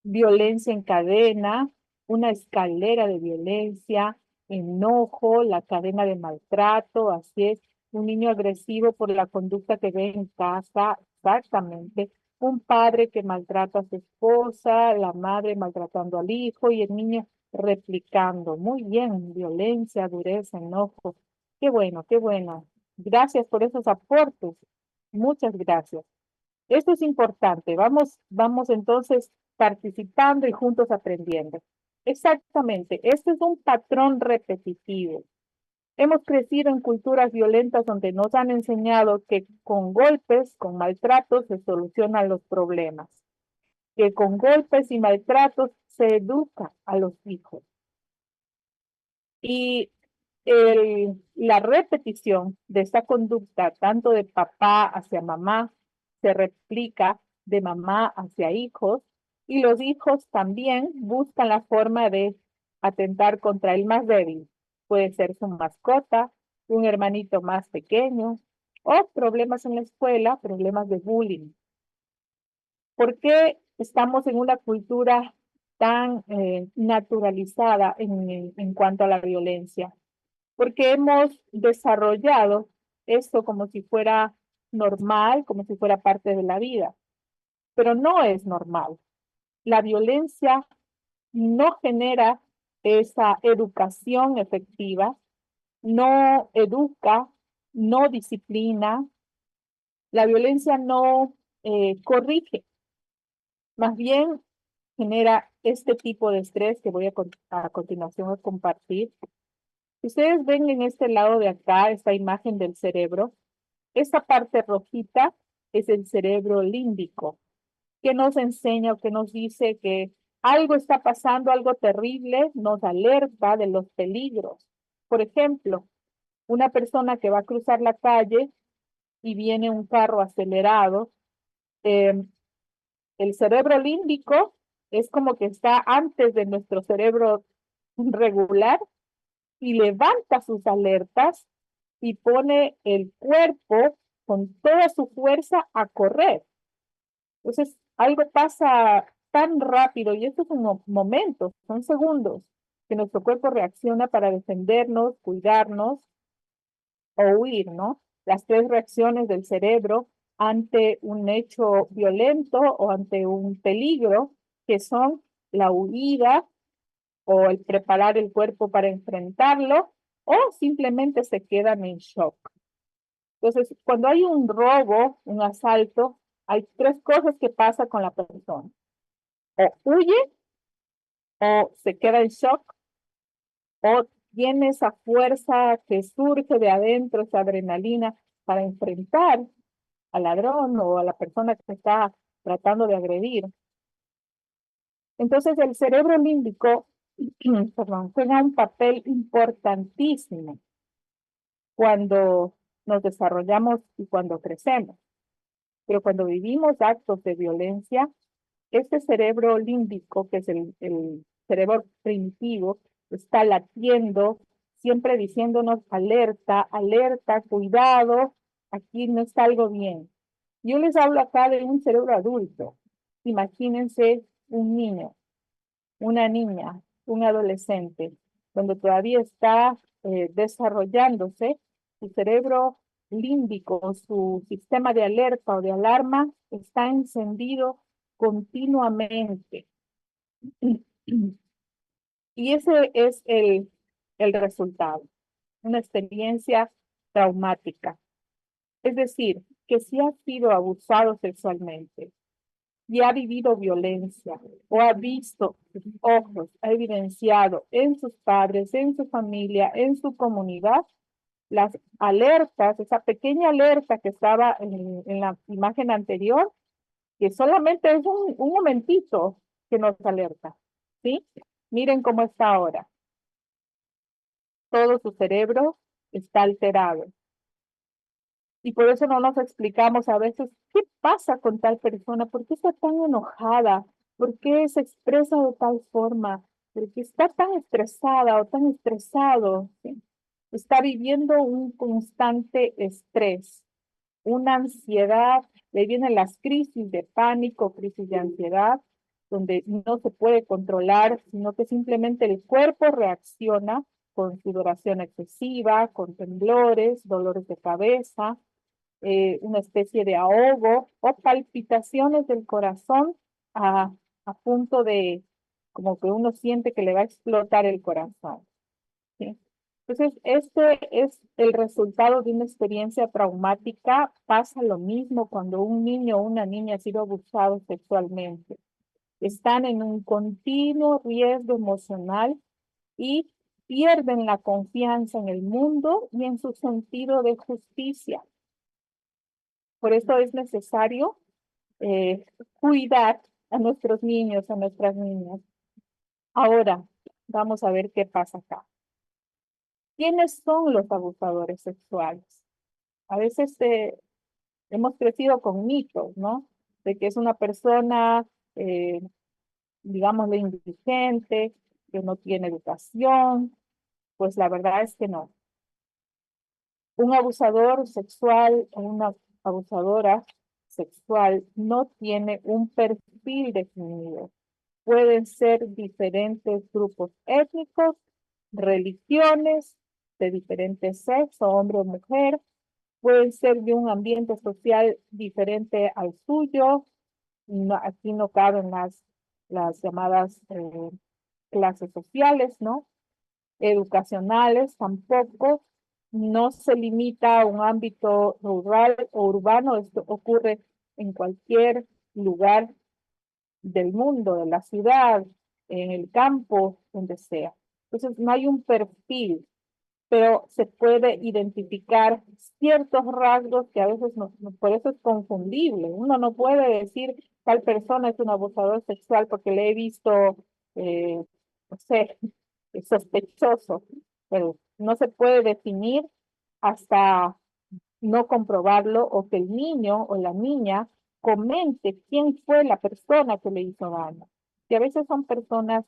violencia en cadena, una escalera de violencia, enojo, la cadena de maltrato, así es, un niño agresivo por la conducta que ve en casa, exactamente, un padre que maltrata a su esposa, la madre maltratando al hijo y el niño replicando. Muy bien, violencia, dureza, enojo. Qué bueno, qué bueno. Gracias por esos aportes. Muchas gracias. Esto es importante. Vamos entonces participando y juntos aprendiendo. Exactamente. Este es un patrón repetitivo. Hemos crecido en culturas violentas donde nos han enseñado que con golpes, con maltratos, se solucionan los problemas. Que con golpes y maltratos se educa a los hijos. Y la repetición de esta conducta, tanto de papá hacia mamá, se replica de mamá hacia hijos, y los hijos también buscan la forma de atentar contra el más débil. Puede ser su mascota, un hermanito más pequeño, o problemas en la escuela, problemas de bullying. ¿Por qué estamos en una cultura tan naturalizada en cuanto a la violencia? Porque hemos desarrollado esto como si fuera normal, como si fuera parte de la vida, pero no es normal. La violencia no genera esa educación efectiva, no educa, no disciplina, la violencia no corrige, más bien genera este tipo de estrés que voy a continuación a compartir. Ustedes ven en este lado de acá esta imagen del cerebro. Esta parte rojita es el cerebro límbico, que nos enseña o que nos dice que algo está pasando, algo terrible, nos alerta de los peligros. Por ejemplo, una persona que va a cruzar la calle y viene un carro acelerado, el cerebro límbico es como que está antes de nuestro cerebro regular y levanta sus alertas y pone el cuerpo con toda su fuerza a correr. Entonces, algo pasa tan rápido y estos son momentos, son segundos, que nuestro cuerpo reacciona para defendernos, cuidarnos o huir, ¿no? Las tres reacciones del cerebro ante un hecho violento o ante un peligro, que son la huida o el preparar el cuerpo para enfrentarlo, o simplemente se quedan en shock. Entonces, cuando hay un robo, un asalto, hay tres cosas que pasan con la persona. O huye, o se queda en shock, o tiene esa fuerza que surge de adentro, esa adrenalina, para enfrentar al ladrón o a la persona que está tratando de agredir. Entonces, el cerebro límbico, perdón, juega un papel importantísimo cuando nos desarrollamos y cuando crecemos. Pero cuando vivimos actos de violencia, este cerebro límbico, que es el cerebro primitivo, está latiendo, siempre diciéndonos alerta, alerta, cuidado, aquí no está algo bien. Yo les hablo acá de un cerebro adulto. Imagínense un niño, una niña, un adolescente, donde todavía está desarrollándose, su cerebro límbico, su sistema de alerta o de alarma está encendido continuamente. Y ese es el resultado, una experiencia traumática. Es decir, que si ha sido abusado sexualmente y ha vivido violencia o ha visto sus ojos, ha evidenciado en sus padres, en su familia, en su comunidad, las alertas, esa pequeña alerta que estaba en la imagen anterior, que solamente es un momentito que nos alerta, ¿sí? Miren cómo está ahora. Todo su cerebro está alterado. Y por eso no nos explicamos a veces qué pasa con tal persona, por qué está tan enojada, por qué se expresa de tal forma, por qué está tan estresada o tan estresado, ¿sí? Está viviendo un constante estrés, una ansiedad, le vienen las crisis de pánico, crisis de ansiedad, donde no se puede controlar, sino que simplemente el cuerpo reacciona con sudoración excesiva, con temblores, dolores de cabeza, una especie de ahogo o palpitaciones del corazón a, a punto de, como que uno siente que le va a explotar el corazón, ¿sí? Entonces, este es el resultado de una experiencia traumática. Pasa lo mismo cuando un niño o una niña ha sido abusado sexualmente. Están en un continuo riesgo emocional y pierden la confianza en el mundo y en su sentido de justicia. Por eso es necesario cuidar a nuestros niños, a nuestras niñas. Ahora, vamos a ver qué pasa acá. ¿Quiénes son los abusadores sexuales? A veces hemos crecido con mitos, ¿no? De que es una persona, digámosle, indigente, que no tiene educación. Pues la verdad es que no. Un abusador sexual o una abusadora sexual no tiene un perfil definido. Pueden ser diferentes grupos étnicos, religiones, de diferente sexo, hombre o mujer. Pueden ser de un ambiente social diferente al suyo. No, aquí no caben las llamadas clases sociales, ¿no? Educacionales tampoco. No se limita a un ámbito rural o urbano. Esto ocurre en cualquier lugar del mundo, de la ciudad, en el campo, donde sea. Entonces, no hay un perfil, pero se puede identificar ciertos rasgos que a veces por eso es confundible. Uno no puede decir tal persona es un abusador sexual porque le he visto, no sé, sospechoso, pero no se puede definir hasta no comprobarlo o que el niño o la niña comente quién fue la persona que le hizo daño. Que a veces son personas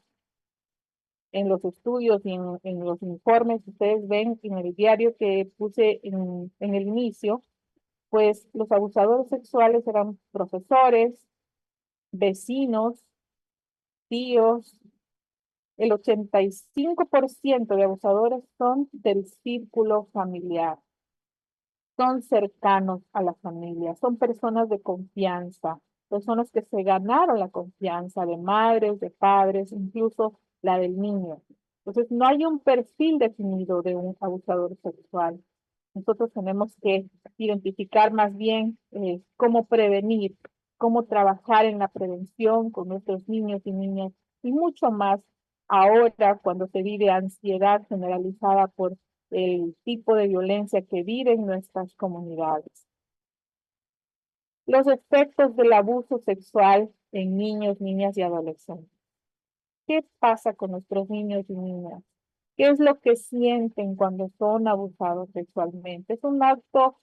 en los estudios y en los informes que ustedes ven en el diario que puse en el inicio, pues los abusadores sexuales eran profesores, vecinos, tíos. El 85% de abusadores son del círculo familiar. Son cercanos a la familia, son personas de confianza, personas que se ganaron la confianza de madres, de padres, incluso la del niño. Entonces, no hay un perfil definido de un abusador sexual. Nosotros tenemos que identificar más bien cómo prevenir, cómo trabajar en la prevención con nuestros niños y niñas, y mucho más ahora cuando se vive ansiedad generalizada por el tipo de violencia que viven nuestras comunidades. Los efectos del abuso sexual en niños, niñas y adolescentes. ¿Qué pasa con nuestros niños y niñas? ¿Qué es lo que sienten cuando son abusados sexualmente? Es un acto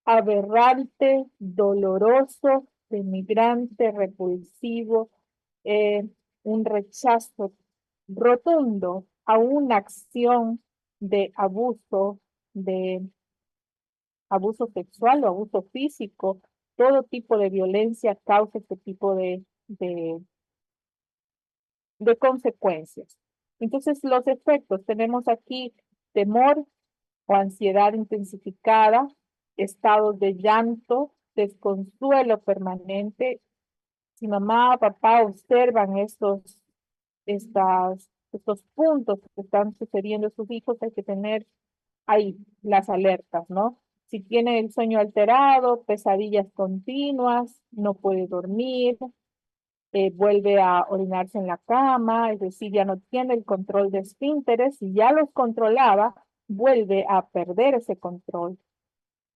aberrante, doloroso, denigrante, repulsivo, un rechazo rotundo a una acción de abuso sexual o abuso físico. Todo tipo de violencia causa este tipo de consecuencias. Entonces, los efectos, tenemos aquí temor o ansiedad intensificada, estados de llanto, desconsuelo permanente. Si mamá, papá observan estos puntos que están sucediendo en sus hijos, hay que tener ahí las alertas, ¿no? Si tiene el sueño alterado, pesadillas continuas, no puede dormir, vuelve a orinarse en la cama, es decir, ya no tiene el control de esfínteres, si ya los controlaba, vuelve a perder ese control.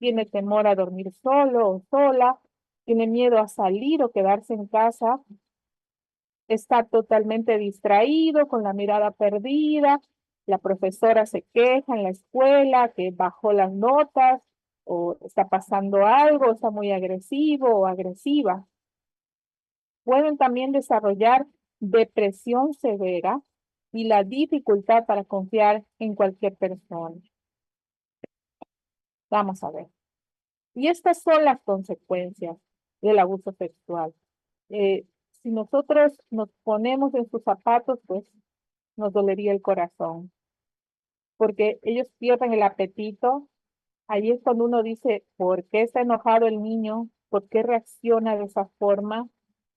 Tiene temor a dormir solo o sola, tiene miedo a salir o quedarse en casa, está totalmente distraído, con la mirada perdida, la profesora se queja en la escuela que bajó las notas, o está pasando algo, está muy agresivo o agresiva. Pueden también desarrollar depresión severa y la dificultad para confiar en cualquier persona. Vamos a ver. Y estas son las consecuencias del abuso sexual. Si nosotros nos ponemos en sus zapatos, pues nos dolería el corazón. porque ellos pierden el apetito. Ahí es cuando uno dice, ¿por qué está enojado el niño? ¿Por qué reacciona de esa forma?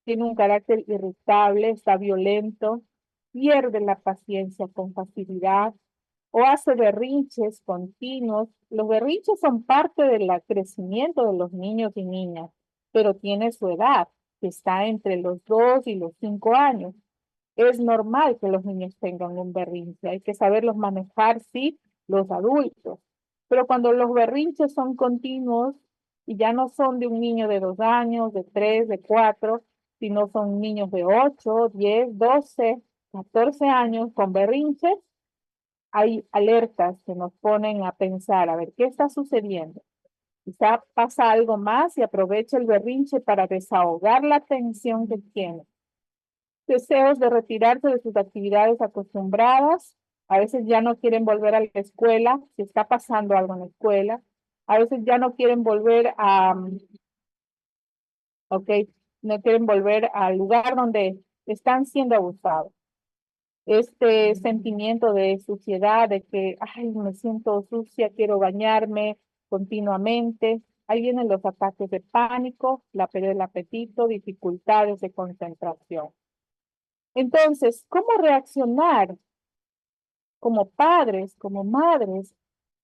Tiene un carácter irritable, está violento, pierde la paciencia con facilidad o hace berrinches continuos. Los berrinches son parte del crecimiento de los niños y niñas, pero tiene su edad, que está entre los 2 y los 5 años. Es normal que los niños tengan un berrinche, hay que saberlos manejar, sí, los adultos. Pero cuando los berrinches son continuos y ya no son de un niño de 2 años, de 3, de 4, sino son niños de 8, 10, 12, 14 años con berrinches, hay alertas que nos ponen a pensar, a ver, ¿qué está sucediendo? Quizá pasa algo más y aprovecha el berrinche para desahogar la tensión que tiene. Deseos de retirarse de sus actividades acostumbradas, a veces ya no quieren volver a la escuela, si está pasando algo en la escuela, a veces ya no quieren volver a, no quieren volver al lugar donde están siendo abusados. Este sentimiento de suciedad, de que, ay, me siento sucia, quiero bañarme continuamente. Ahí vienen los ataques de pánico, la pérdida del apetito, dificultades de concentración. Entonces, ¿cómo reaccionar como padres, como madres,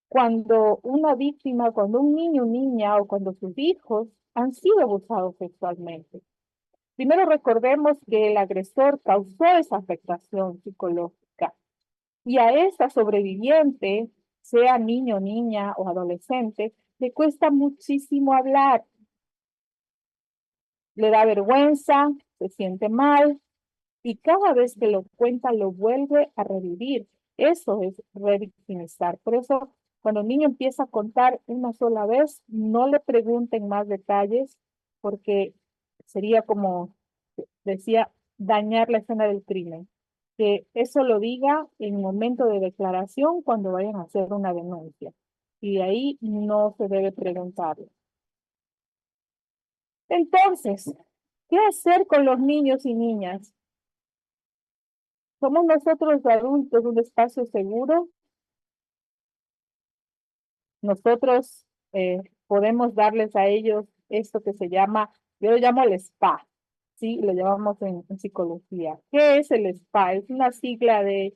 cuando una víctima, cuando un niño o niña o cuando sus hijos han sido abusados sexualmente? Primero recordemos que el agresor causó esa afectación psicológica y a esta sobreviviente, sea niño, niña o adolescente, le cuesta muchísimo hablar. Le da vergüenza, se siente mal y cada vez que lo cuenta lo vuelve a revivir. Eso es revictimizar. Por eso, cuando el niño empieza a contar una sola vez, no le pregunten más detalles porque sería como decía, dañar la escena del crimen. Que eso lo diga en momento de declaración cuando vayan a hacer una denuncia. Y de ahí no se debe preguntarle. Entonces, ¿qué hacer con los niños y niñas? ¿Somos nosotros los adultos un espacio seguro? Nosotros podemos darles a ellos esto que se llama, yo lo llamo el SPA, ¿sí? Lo llamamos en psicología. ¿Qué es el SPA? Es una sigla de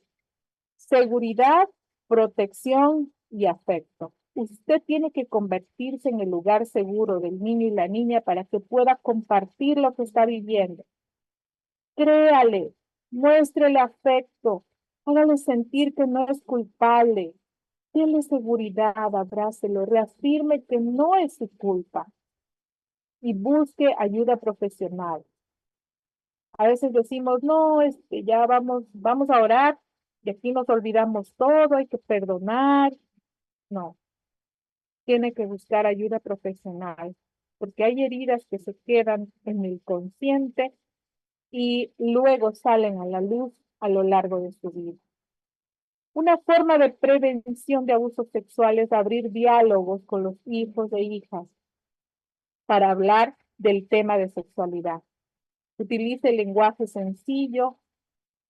seguridad, protección y afecto. Usted tiene que convertirse en el lugar seguro del niño y la niña para que pueda compartir lo que está viviendo. Créale, muéstrele afecto, hágale sentir que no es culpable. Dele seguridad, abrácelo, reafirme que no es su culpa y busque ayuda profesional. A veces decimos, no, ya vamos a orar y aquí nos olvidamos todo, hay que perdonar. No, tiene que buscar ayuda profesional porque hay heridas que se quedan en el consciente y luego salen a la luz a lo largo de su vida. Una forma de prevención de abusos sexuales es abrir diálogos con los hijos e hijas para hablar del tema de sexualidad. Utilice el lenguaje sencillo,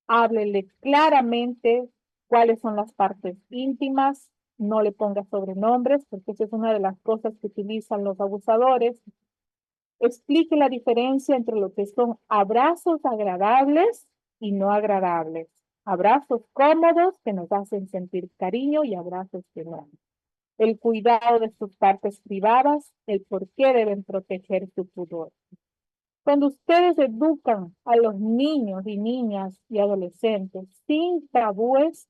háblele claramente cuáles son las partes íntimas, no le ponga sobrenombres, porque esa es una de las cosas que utilizan los abusadores. Explique la diferencia entre lo que son abrazos agradables y no agradables. Abrazos cómodos que nos hacen sentir cariño y abrazos que no. El cuidado de sus partes privadas, el por qué deben proteger su pudor. Cuando ustedes educan a los niños y niñas y adolescentes sin tabúes,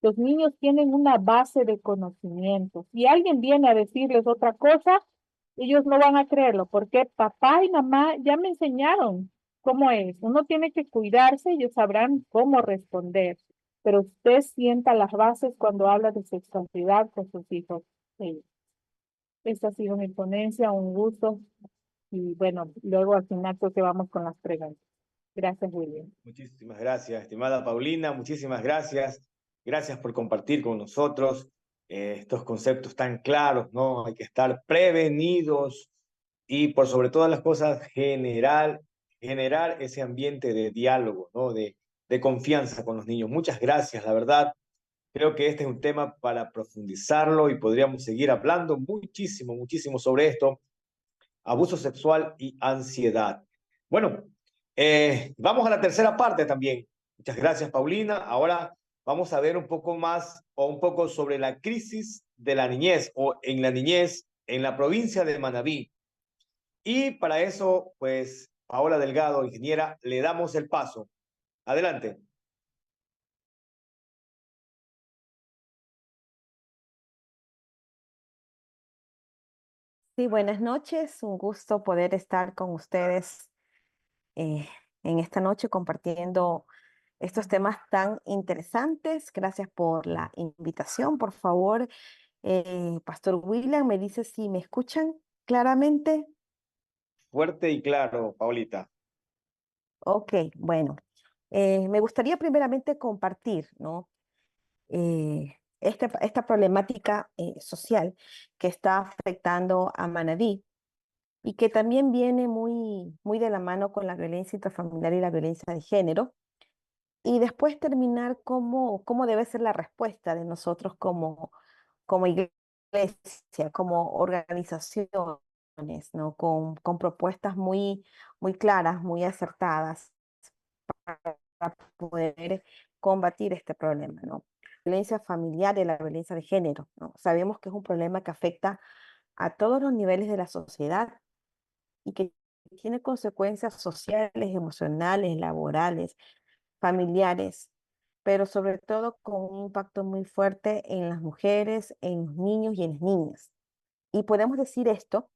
los niños tienen una base de conocimiento. Si alguien viene a decirles otra cosa, ellos no van a creerlo, porque papá y mamá ya me enseñaron cómo es. Uno tiene que cuidarse, ellos sabrán cómo responder. Pero usted sienta las bases cuando habla de sexualidad con sus hijos. Sí. Esta ha sido mi ponencia, un gusto. Y bueno, luego al final creo que vamos con las preguntas. Gracias, William. Muchísimas gracias, estimada Paulina, muchísimas gracias. Gracias por compartir con nosotros estos conceptos tan claros, ¿no? Hay que estar prevenidos y por sobre todas las cosas generar ese ambiente de diálogo, ¿no? De confianza con los niños. Muchas gracias, la verdad. Creo que este es un tema para profundizarlo y podríamos seguir hablando muchísimo, muchísimo sobre esto. Abuso sexual y ansiedad. Bueno, vamos a la tercera parte también. Muchas gracias, Paulina. Ahora vamos a ver un poco más o un poco sobre la crisis de la niñez o en la niñez en la provincia de Manabí. Y para eso, pues, Paola Delgado, ingeniera, le damos el paso. Adelante. Sí, buenas noches. Un gusto poder estar con ustedes eh, en esta noche compartiendo estos temas tan interesantes. Gracias por la invitación. Por favor, Pastor William, me dice si me escuchan claramente. Fuerte y claro, Paulita. Ok, bueno. Me gustaría primeramente compartir, ¿no? Esta problemática social que está afectando a Manabí y que también viene muy de la mano con la violencia intrafamiliar y la violencia de género, y después terminar cómo debe ser la respuesta de nosotros como iglesia, como organizaciones, ¿no? Con propuestas muy claras, muy acertadas para poder combatir este problema, ¿no? La violencia familiar y la violencia de género, ¿no? Sabemos que es un problema que afecta a todos los niveles de la sociedad y que tiene consecuencias sociales, emocionales, laborales, familiares, pero sobre todo con un impacto muy fuerte en las mujeres, en los niños y en las niñas. Y podemos decir esto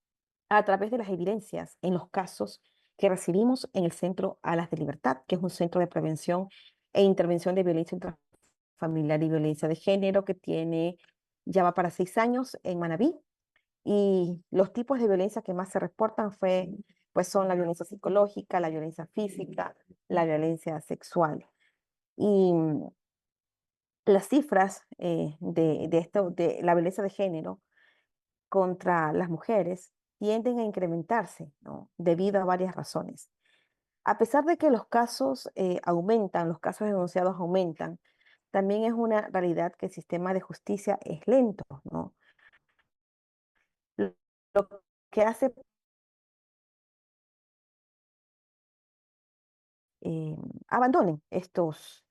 a través de las evidencias en los casos que recibimos en el Centro Alas de Libertad, que es un centro de prevención e intervención de violencia intrafamiliar y violencia de género que ya va para 6 años en Manabí. Y los tipos de violencia que más se reportan pues son la violencia psicológica, la violencia física, la violencia sexual. Y las cifras de la violencia de género contra las mujeres tienden a incrementarse, ¿no? Debido a varias razones. A pesar de que los casos aumentan, los casos denunciados aumentan, también es una realidad que el sistema de justicia es lento, ¿no? Lo que hace eh, abandonen estos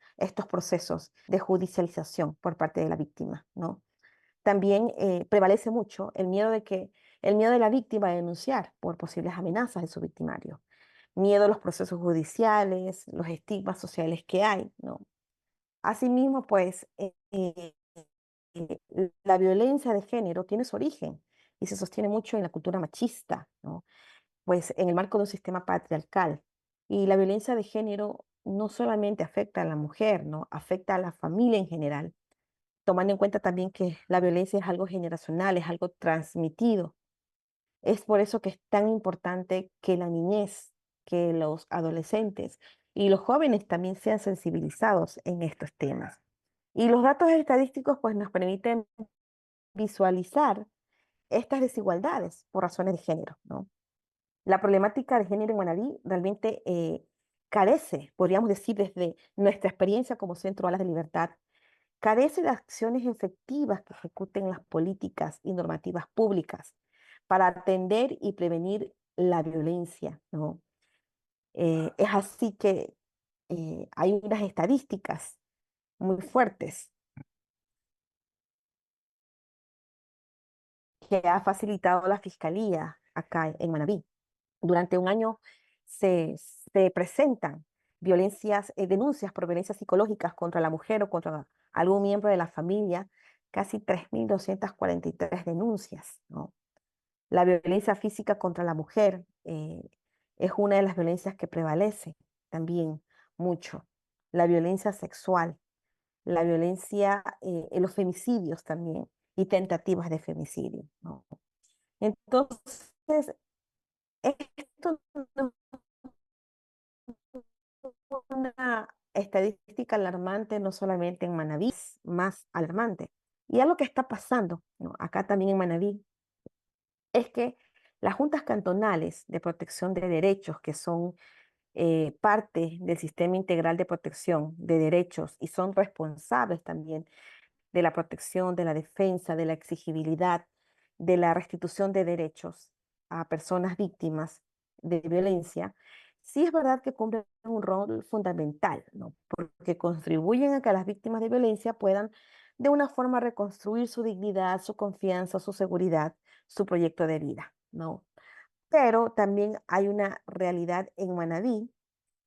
procesos de judicialización por parte de la víctima, ¿no? También prevalece mucho el miedo de la víctima a denunciar por posibles amenazas de su victimario, miedo a los procesos judiciales, los estigmas sociales que hay, ¿no? Asimismo, pues, la violencia de género tiene su origen y se sostiene mucho en la cultura machista, ¿no? Pues en el marco de un sistema patriarcal. Y la violencia de género no solamente afecta a la mujer, ¿no? Afecta a la familia en general, tomando en cuenta también que la violencia es algo generacional, es algo transmitido. Es por eso que es tan importante que la niñez, que los adolescentes y los jóvenes también sean sensibilizados en estos temas. Y los datos estadísticos pues nos permiten visualizar estas desigualdades por razones de género, ¿no? La problemática de género en Manabí realmente carece, podríamos decir desde nuestra experiencia como Centro Alas de Libertad, carece de acciones efectivas que ejecuten las políticas y normativas públicas para atender y prevenir la violencia, ¿no? Es así que hay unas estadísticas muy fuertes que ha facilitado la Fiscalía acá en Manabí. Durante un año se presentan denuncias por violencias psicológicas contra la mujer o contra algún miembro de la familia, casi 3.243 denuncias, ¿no? La violencia física contra la mujer es una de las violencias que prevalece también mucho. La violencia sexual, la violencia, los femicidios también y tentativas de femicidio, ¿no? Entonces, esto no es una estadística alarmante no solamente en Manabí, es más alarmante. Y algo que está pasando, ¿no? Acá también en Manabí, es que las juntas cantonales de protección de derechos, que son parte del sistema integral de protección de derechos y son responsables también de la protección, de la defensa, de la exigibilidad, de la restitución de derechos a personas víctimas de violencia, sí es verdad que cumplen un rol fundamental, ¿no? Porque contribuyen a que las víctimas de violencia puedan de una forma reconstruir su dignidad, su confianza, su seguridad, su proyecto de vida, ¿no? Pero también hay una realidad en Manabí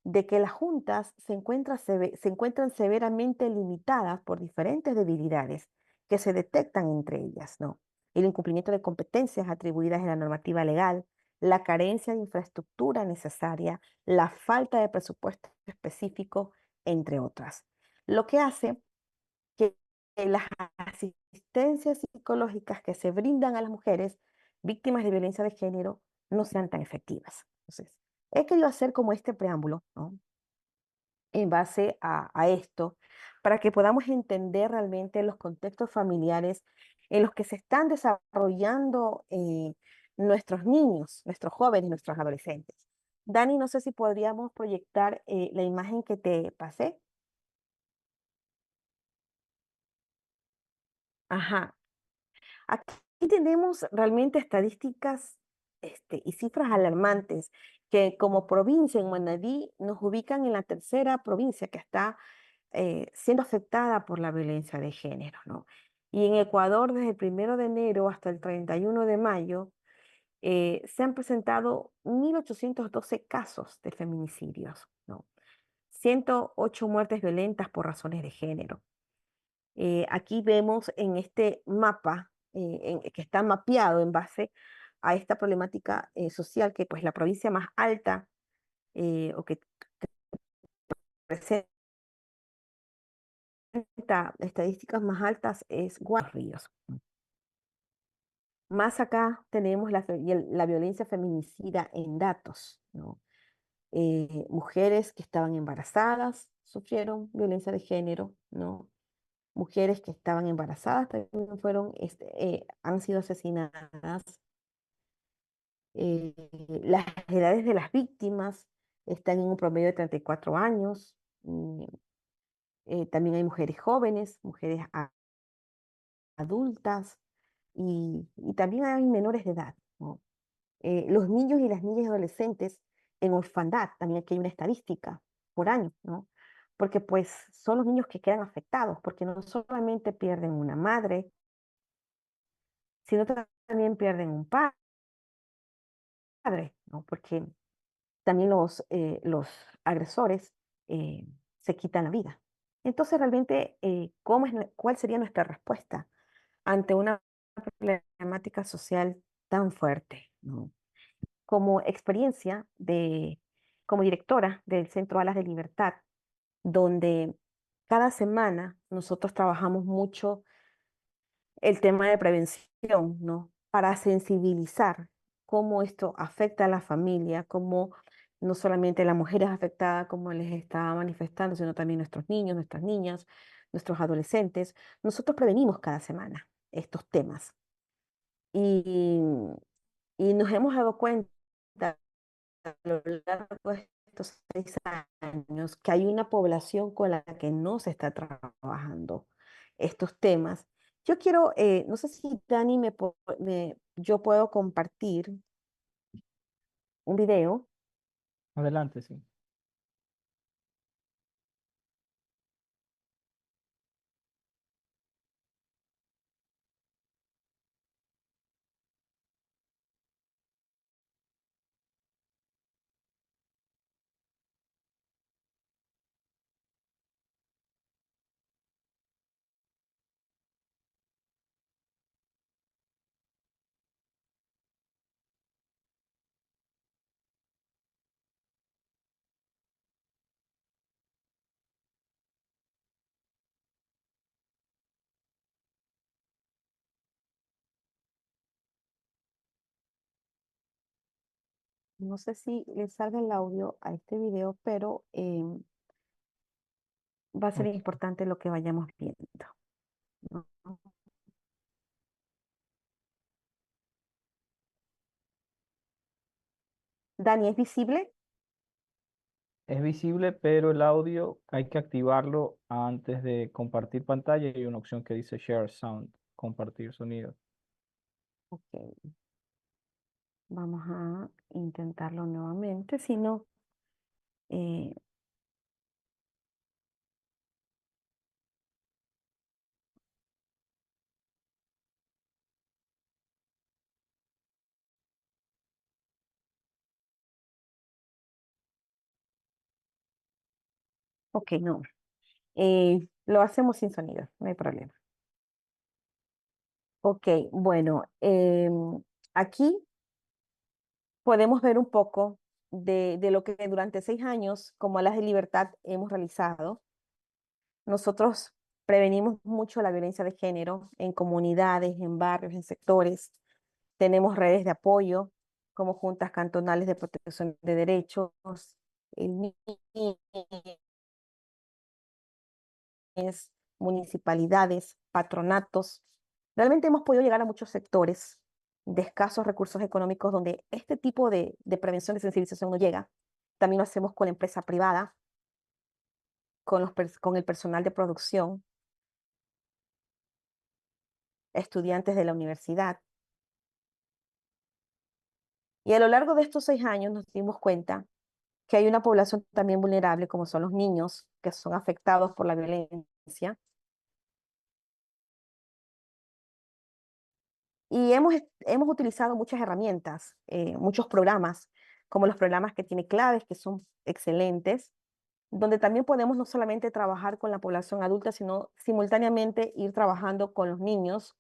de que las juntas se encuentran severamente limitadas por diferentes debilidades que se detectan entre ellas, ¿no? El incumplimiento de competencias atribuidas en la normativa legal, la carencia de infraestructura necesaria, la falta de presupuesto específico, entre otras. Lo que hace que las asistencias psicológicas que se brindan a las mujeres víctimas de violencia de género no sean tan efectivas. Entonces, he querido hacer como este preámbulo, ¿no? En base a esto, para que podamos entender realmente los contextos familiares en los que se están desarrollando nuestros niños, nuestros jóvenes, nuestros adolescentes. Dani, no sé si podríamos proyectar la imagen que te pasé. Ajá. Aquí tenemos realmente estadísticas y cifras alarmantes que como provincia en Manabí nos ubican en la tercera provincia que está siendo afectada por la violencia de género, ¿no? Y en Ecuador, desde el 1 de enero hasta el 31 de mayo, se han presentado 1.812 casos de feminicidios, ¿no? 108 muertes violentas por razones de género. Aquí vemos en este mapa, que está mapeado en base a esta problemática social, que pues la provincia más alta o que presenta estadísticas más altas es Ríos. Más acá tenemos la violencia feminicida en datos, ¿no? Mujeres que estaban embarazadas sufrieron violencia de género, ¿no? Mujeres que estaban embarazadas también han sido asesinadas. Las edades de las víctimas están en un promedio de 34 años. También hay mujeres jóvenes, mujeres adultas y también hay menores de edad, ¿no? Los niños y las niñas y adolescentes en orfandad, también aquí hay una estadística por año, ¿no? Porque pues son los niños que quedan afectados, porque no solamente pierden una madre, sino también pierden un padre, ¿no? Porque también los agresores se quitan la vida. Entonces, realmente, ¿cuál sería nuestra respuesta ante una problemática social tan fuerte, ¿no? Como experiencia como directora del Centro Alas de Libertad, donde cada semana nosotros trabajamos mucho el tema de prevención, ¿no? Para sensibilizar cómo esto afecta a la familia, cómo no solamente la mujer es afectada, como les estaba manifestando, sino también nuestros niños, nuestras niñas, nuestros adolescentes. Nosotros prevenimos cada semana estos temas y, y nos hemos dado cuenta a lo largo de estos 6 años que hay una población con la que no se está trabajando estos temas. Yo quiero, no sé si Dani yo puedo compartir un video. Adelante, sí. No sé si le salga el audio a este video, pero va a ser Ok. importante lo que vayamos viendo, ¿no? Dani, ¿es visible? Es visible, pero el audio hay que activarlo antes de compartir pantalla. Y hay una opción que dice Share Sound, compartir sonido. Ok, vamos a intentarlo nuevamente, si no, eh, ok, no. Lo hacemos sin sonido, no hay problema. Ok, bueno, aquí podemos ver un poco de lo que durante 6 años, como Alas de Libertad, hemos realizado. Nosotros prevenimos mucho la violencia de género en comunidades, en barrios, en sectores. Tenemos redes de apoyo, como juntas cantonales de protección de derechos, el MIES, municipalidades, patronatos. Realmente hemos podido llegar a muchos sectores de escasos recursos económicos donde este tipo de prevención y sensibilización no llega. También lo hacemos con la empresa privada, con el personal de producción, estudiantes de la universidad. Y a lo largo de estos 6 años nos dimos cuenta que hay una población también vulnerable, como son los niños, que son afectados por la violencia. Y hemos utilizado muchas herramientas, muchos programas, como los programas que tiene Claves, que son excelentes, donde también podemos no solamente trabajar con la población adulta, sino simultáneamente ir trabajando con los niños,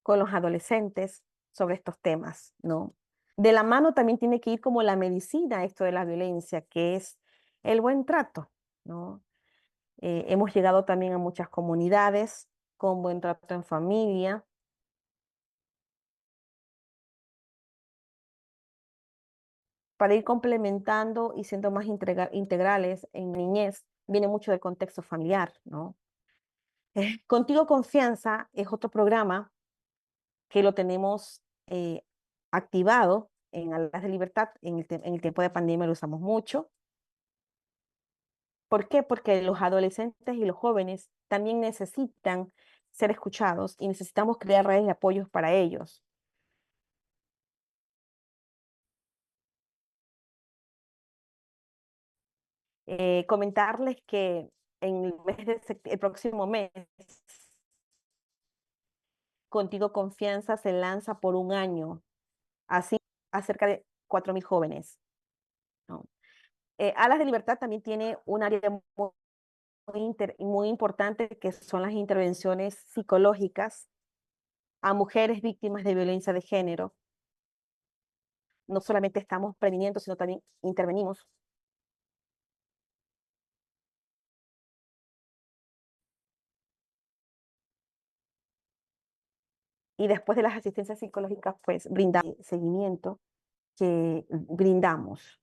con los adolescentes sobre estos temas, ¿no? De la mano también tiene que ir como la medicina, esto de la violencia, que es el buen trato, ¿no? Hemos llegado también a muchas comunidades con buen trato en familia. Para ir complementando y siendo más integrales en niñez, viene mucho del contexto familiar, ¿no? Contigo Confianza es otro programa que lo tenemos activado en Alas de Libertad. En el tiempo de pandemia lo usamos mucho. ¿Por qué? Porque los adolescentes y los jóvenes también necesitan ser escuchados y necesitamos crear redes de apoyos para ellos. Comentarles que en el próximo mes, Contigo Confianza se lanza por un año, así a cerca de 4.000 jóvenes, ¿no? Alas de Libertad también tiene un área muy importante que son las intervenciones psicológicas a mujeres víctimas de violencia de género. No solamente estamos previniendo, sino también intervenimos. Y después de las asistencias psicológicas, pues brindamos seguimiento que brindamos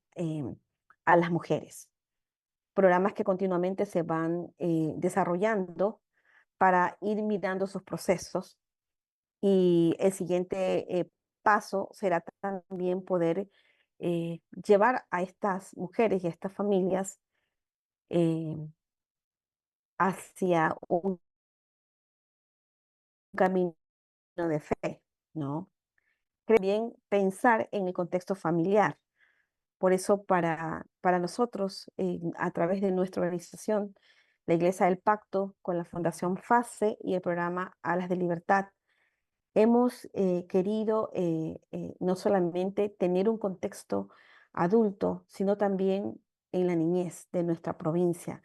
a las mujeres. Programas que continuamente se van desarrollando para ir mirando sus procesos. Y el siguiente paso será también poder llevar a estas mujeres y a estas familias eh, hacia un camino de fe, ¿no? También pensar en el contexto familiar. Por eso para nosotros, a través de nuestra organización, la Iglesia del Pacto, con la Fundación FASE y el programa Alas de Libertad, hemos querido no solamente tener un contexto adulto, sino también en la niñez de nuestra provincia,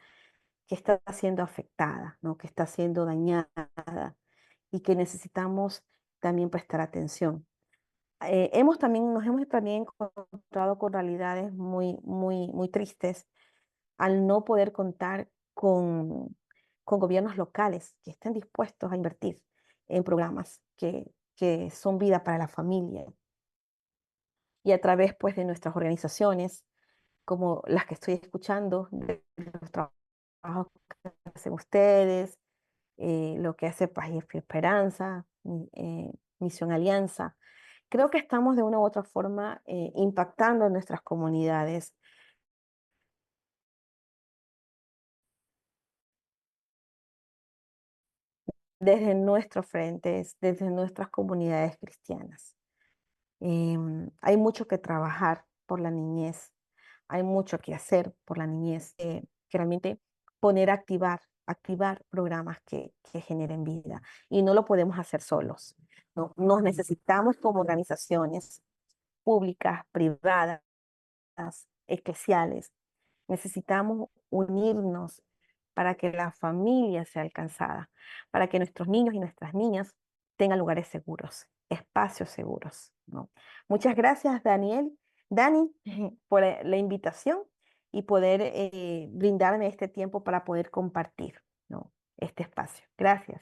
que está siendo afectada, ¿no? Que está siendo dañada y que necesitamos también prestar atención. Nos hemos también encontrado con realidades muy tristes al no poder contar con gobiernos locales que estén dispuestos a invertir en programas que son vida para la familia. Y a través, pues, de nuestras organizaciones, como las que estoy escuchando, de los trabajos que hacen ustedes, lo que hace Paz y Esperanza, Misión Alianza, creo que estamos de una u otra forma impactando en nuestras comunidades. Desde nuestros frentes, desde nuestras comunidades cristianas. Hay mucho que trabajar por la niñez, hay mucho que hacer por la niñez, que realmente activar programas que generen vida. Y no lo podemos hacer solos, ¿no? Nos necesitamos como organizaciones públicas, privadas, eclesiales. Necesitamos unirnos para que la familia sea alcanzada, para que nuestros niños y nuestras niñas tengan lugares seguros, espacios seguros, ¿no? Muchas gracias, Dani, por la invitación y poder brindarme este tiempo para poder compartir, ¿no?, este espacio. Gracias.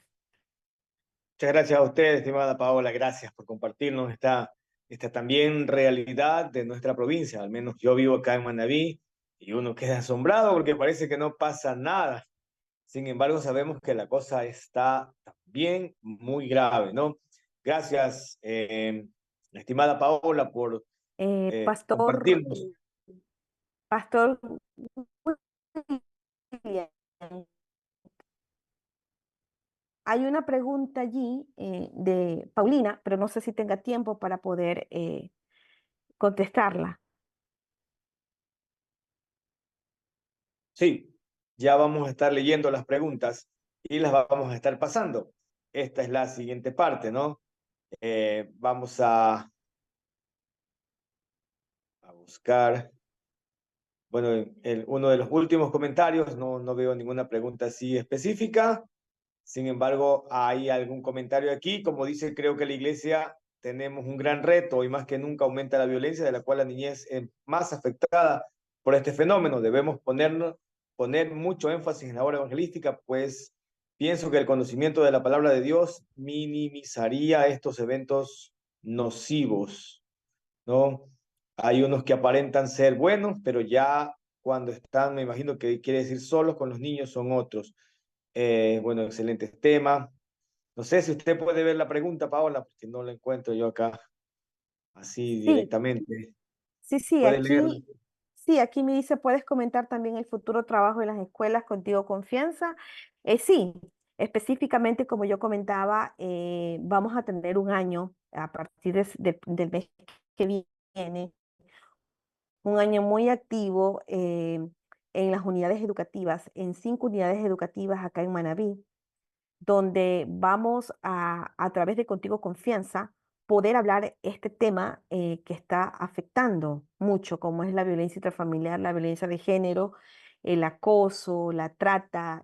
Muchas gracias a usted, estimada Paola. Gracias por compartirnos esta también realidad de nuestra provincia. Al menos yo vivo acá en Manabí y uno queda asombrado porque parece que no pasa nada. Sin embargo, sabemos que la cosa está también muy grave, ¿no? Gracias, estimada Paola, por Pastor, compartirnos. Pastor William, hay una pregunta allí de Paulina, pero no sé si tenga tiempo para poder contestarla. Sí, ya vamos a estar leyendo las preguntas y las vamos a estar pasando. Esta es la siguiente parte, ¿no? Vamos a buscar, bueno, uno de los últimos comentarios, no veo ninguna pregunta así específica. Sin embargo, hay algún comentario aquí, como dice, creo que la iglesia tenemos un gran reto y más que nunca aumenta la violencia de la cual la niñez es más afectada por este fenómeno. Debemos poner mucho énfasis en la obra evangelística, pues pienso que el conocimiento de la palabra de Dios minimizaría estos eventos nocivos, ¿no? Hay unos que aparentan ser buenos, pero ya cuando están, me imagino que quiere decir solos con los niños, son otros. Bueno, excelente tema. No sé si usted puede ver la pregunta, Paola, porque no la encuentro yo acá así Sí, directamente. sí, ¿Puede leerla? aquí me dice, ¿puedes comentar también el futuro trabajo en las escuelas contigo confianza? Sí, específicamente como yo comentaba, vamos a tener un año a partir del mes que viene, un año muy activo en las unidades educativas, en 5 unidades educativas acá en Manabí, donde vamos a través de Contigo Confianza, poder hablar este tema que está afectando mucho, como es la violencia intrafamiliar, la violencia de género, el acoso, la trata,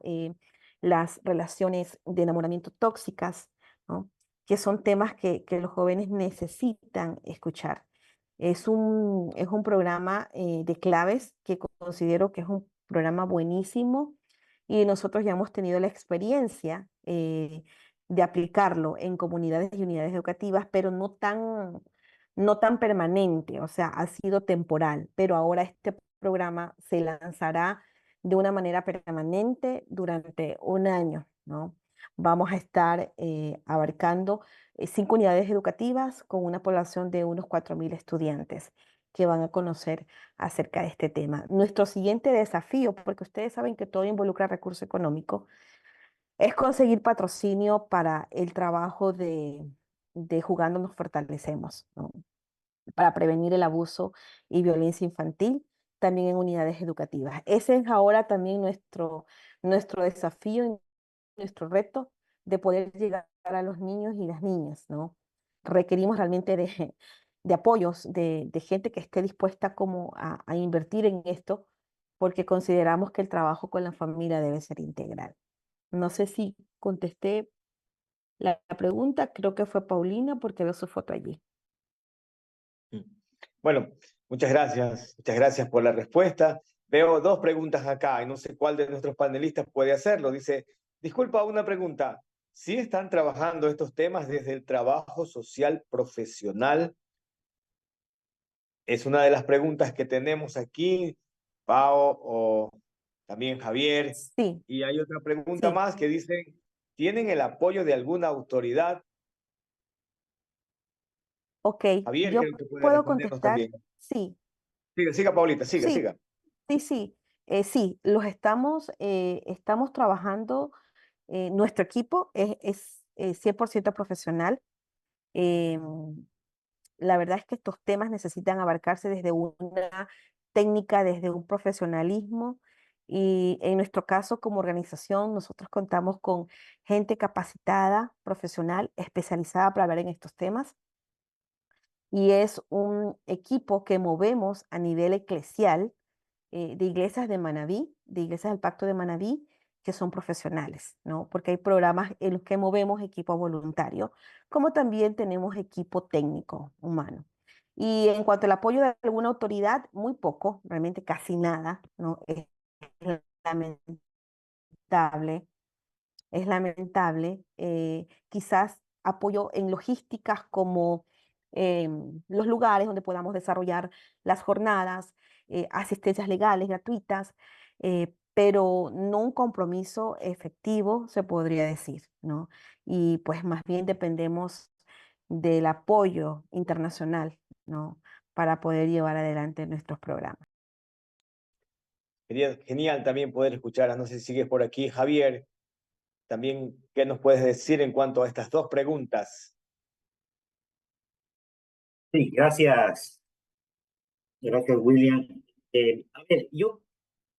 las relaciones de enamoramiento tóxicas, ¿no?, que son temas que los jóvenes necesitan escuchar. Es un programa de claves que considero que es un programa buenísimo y nosotros ya hemos tenido la experiencia de aplicarlo en comunidades y unidades educativas, pero no tan permanente, o sea, ha sido temporal, pero ahora este programa se lanzará de una manera permanente durante un año, ¿no? Vamos a estar abarcando 5 unidades educativas con una población de unos 4.000 estudiantes que van a conocer acerca de este tema. Nuestro siguiente desafío, porque ustedes saben que todo involucra recurso económico, es conseguir patrocinio para el trabajo de Jugando nos fortalecemos, ¿no?, para prevenir el abuso y violencia infantil, también en unidades educativas. Ese es ahora también nuestro desafío, nuestro reto de poder llegar a los niños y las niñas, ¿no? Requerimos realmente de apoyos, de gente que esté dispuesta como a invertir en esto, porque consideramos que el trabajo con la familia debe ser integral. No sé si contesté la pregunta, creo que fue Paulina porque veo su foto allí. Bueno, muchas gracias por la respuesta. Veo dos preguntas acá y no sé cuál de nuestros panelistas puede hacerlo. Dice, disculpa, una pregunta. ¿Sí están trabajando estos temas desde el trabajo social profesional? Es una de las preguntas que tenemos aquí, Pao o también Javier. Sí, Y hay otra pregunta sí. más que dice, ¿tienen el apoyo de alguna autoridad Ok, Javier, yo creo que puede puedo respondernos contestar, también. sí, Siga, Paulita, siga, sí, siga. sí, sí, los estamos trabajando, nuestro equipo es 100% profesional. em, la verdad es que estos temas necesitan abarcarse desde una técnica, desde un profesionalismo. Y en nuestro caso, como organización, nosotros contamos con gente capacitada, profesional, especializada para hablar en estos temas. Y es un equipo que movemos a nivel eclesial, de iglesias de Manabí, de iglesias del Pacto de Manabí, que son profesionales, ¿no? Porque hay programas en los que movemos equipo voluntario, como también tenemos equipo técnico humano. Y en cuanto al apoyo de alguna autoridad, muy poco, realmente casi nada, ¿no? Es lamentable, es lamentable. Quizás apoyo en logísticas como los lugares donde podamos desarrollar las jornadas, asistencias legales gratuitas, pero no un compromiso efectivo, se podría decir, ¿no? Y pues más bien dependemos del apoyo internacional, ¿no? Para poder llevar adelante nuestros programas. Sería genial también poder escuchar, no sé si sigues por aquí, Javier, también qué nos puedes decir en cuanto a estas dos preguntas. Sí, gracias. Gracias, William. A ver, yo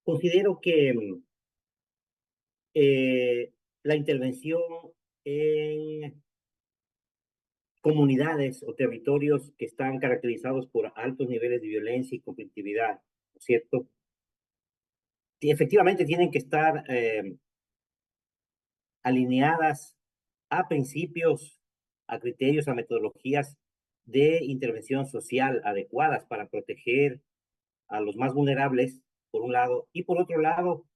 considero que la intervención en comunidades o territorios que están caracterizados por altos niveles de violencia y conflictividad, ¿no es cierto? Y efectivamente tienen que estar alineadas a principios, a criterios, a metodologías de intervención social adecuadas para proteger a los más vulnerables, por un lado, y por otro lado,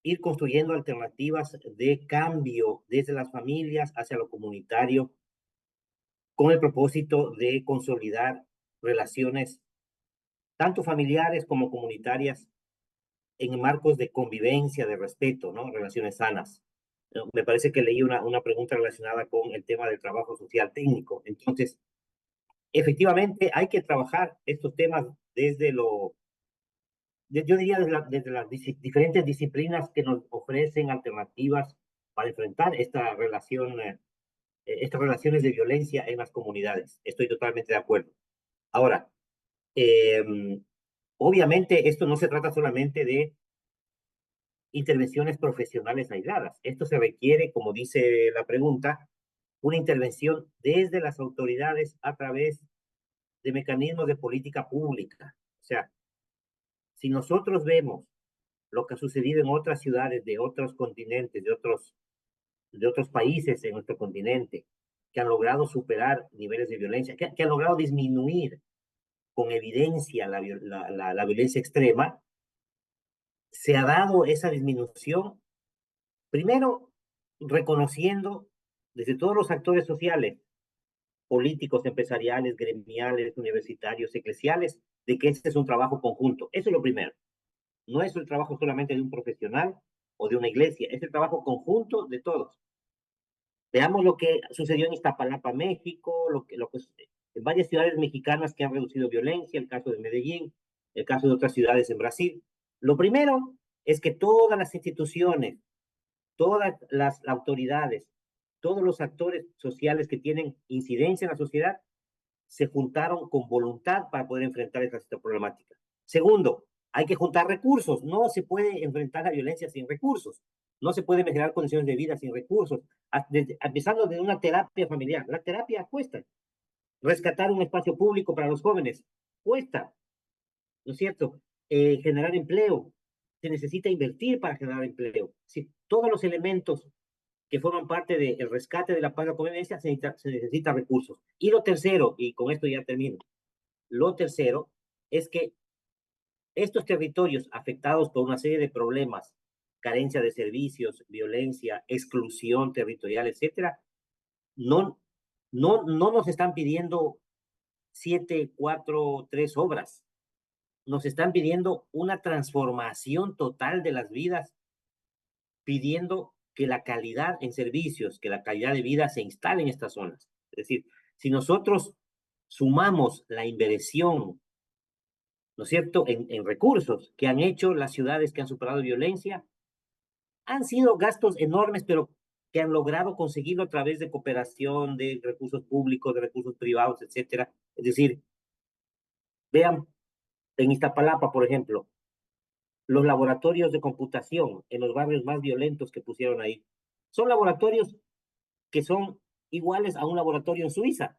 ir construyendo alternativas de cambio desde las familias hacia lo comunitario, con el propósito de consolidar relaciones tanto familiares como comunitarias en marcos de convivencia, de respeto, ¿no? Relaciones sanas. Me parece que leí una pregunta relacionada con el tema del trabajo social técnico. Entonces, efectivamente, hay que trabajar estos temas desde yo diría desde las diferentes disciplinas que nos ofrecen alternativas para enfrentar esta relación, estas relaciones de violencia en las comunidades. Estoy totalmente de acuerdo. Ahora, obviamente esto no se trata solamente de intervenciones profesionales aisladas. Esto se requiere, como dice la pregunta, una intervención desde las autoridades a través de mecanismos de política pública. O sea, si nosotros vemos lo que ha sucedido en otras ciudades de otros continentes, de otros países en nuestro continente, que han logrado superar niveles de violencia, que han logrado disminuir con evidencia la violencia extrema, se ha dado esa disminución, primero reconociendo desde todos los actores sociales, políticos, empresariales, gremiales, universitarios, eclesiales, de que este es un trabajo conjunto. Eso es lo primero. No es el trabajo solamente de un profesional o de una iglesia, es el trabajo conjunto de todos. Veamos lo que sucedió en Iztapalapa, México, en varias ciudades mexicanas que han reducido violencia, el caso de Medellín, el caso de otras ciudades en Brasil. Lo primero es que todas las instituciones, todas las autoridades, todos los actores sociales que tienen incidencia en la sociedad se juntaron con voluntad para poder enfrentar esta problemática. Segundo, hay que juntar recursos. No se puede enfrentar la violencia sin recursos. No se puede mejorar condiciones de vida sin recursos. Empezando de una terapia familiar. La terapia cuesta. Rescatar un espacio público para los jóvenes cuesta, ¿no es cierto? Generar empleo. Se necesita invertir para generar empleo. Sí, todos los elementos que forman parte del rescate de la paz y la convivencia se necesita recursos. Y lo tercero, y con esto ya termino, lo tercero es que estos territorios afectados por una serie de problemas, carencia de servicios, violencia, exclusión territorial, etcétera, no nos están pidiendo 7, 4, 3 obras. Nos están pidiendo una transformación total de las vidas, pidiendo que la calidad en servicios, que la calidad de vida se instale en estas zonas. Es decir, si nosotros sumamos la inversión, ¿no es cierto?, en recursos que han hecho las ciudades que han superado violencia, han sido gastos enormes, pero que han logrado conseguirlo a través de cooperación, de recursos públicos, de recursos privados, etcétera. Es decir, vean en Iztapalapa, por ejemplo, los laboratorios de computación en los barrios más violentos que pusieron ahí. Son laboratorios que son iguales a un laboratorio en Suiza.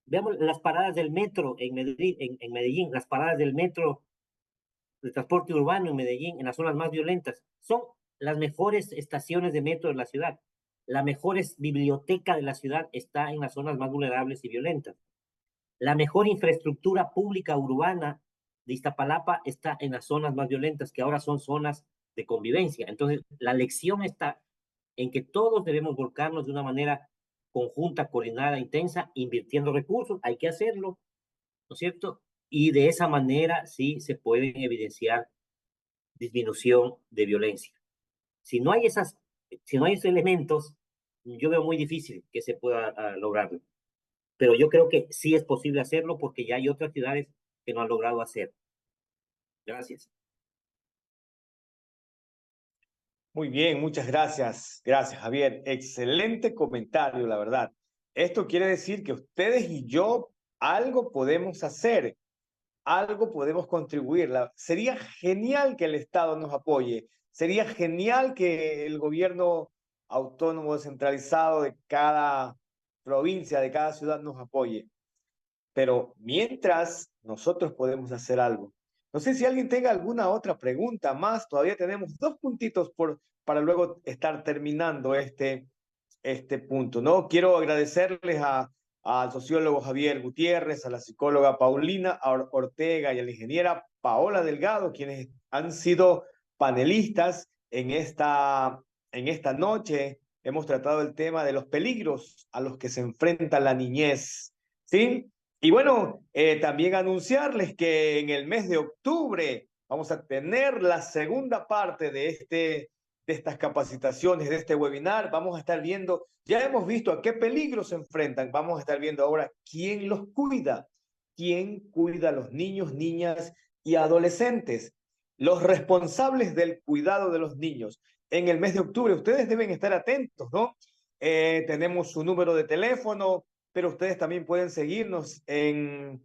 Veamos las paradas del metro en Medellín, las paradas del metro de transporte urbano en Medellín, en las zonas más violentas. Son las mejores estaciones de metro de la ciudad. La mejor biblioteca de la ciudad está en las zonas más vulnerables y violentas. La mejor infraestructura pública urbana de Iztapalapa está en las zonas más violentas, que ahora son zonas de convivencia. Entonces, la lección está en que todos debemos volcarnos de una manera conjunta, coordinada, intensa, invirtiendo recursos. Hay que hacerlo, ¿no es cierto? Y de esa manera sí se pueden evidenciar disminución de violencia. Si no hay esos elementos, yo veo muy difícil que se pueda lograrlo. Pero yo creo que sí es posible hacerlo porque ya hay otras ciudades que no han logrado hacer. Gracias. Muy bien, muchas gracias. Gracias, Javier. Excelente comentario, la verdad. Esto quiere decir que ustedes y yo algo podemos hacer, algo podemos contribuir. Sería genial que el Estado nos apoye. Sería genial que el gobierno autónomo descentralizado de cada provincia, de cada ciudad nos apoye. Pero mientras nosotros podemos hacer algo. No sé si alguien tenga alguna otra pregunta más. Todavía tenemos 2 puntitos para luego estar terminando este punto, ¿no? Quiero agradecerles al sociólogo Javier Gutiérrez, a la psicóloga Paulina Ortega y a la ingeniera Paola Delgado, quienes han sido panelistas en esta noche. Hemos tratado el tema de los peligros a los que se enfrenta la niñez, ¿sí? Y bueno, también anunciarles que en el mes de octubre vamos a tener la segunda parte de estas capacitaciones, de este webinar. Vamos a estar viendo, ya hemos visto a qué peligros se enfrentan, vamos a estar viendo ahora quién los cuida, quién cuida a los niños, niñas y adolescentes, los responsables del cuidado de los niños. En el mes de octubre, ustedes deben estar atentos, ¿no? Tenemos su número de teléfono, pero ustedes también pueden seguirnos en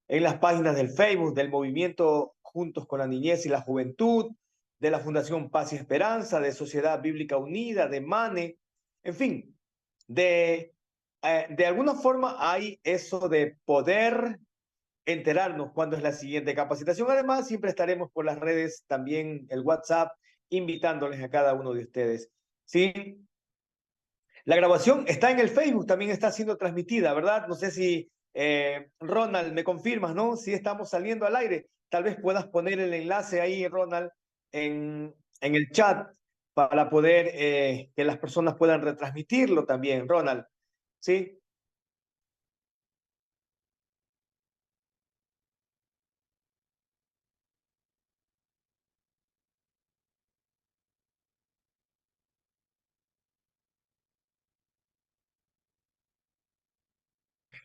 las páginas del Facebook, del Movimiento Juntos con la Niñez y la Juventud, de la Fundación Paz y Esperanza, de Sociedad Bíblica Unida, de MANE, en fin, de alguna forma hay eso de poder enterarnos cuándo es la siguiente capacitación. Además, siempre estaremos por las redes, también el WhatsApp, invitándoles a cada uno de ustedes. ¿Sí? La grabación está en el Facebook, también está siendo transmitida, ¿verdad? No sé si Ronald, me confirmas, ¿no? Si estamos saliendo al aire. Tal vez puedas poner el enlace ahí, Ronald, en el chat para poder que las personas puedan retransmitirlo también, Ronald. ¿Sí?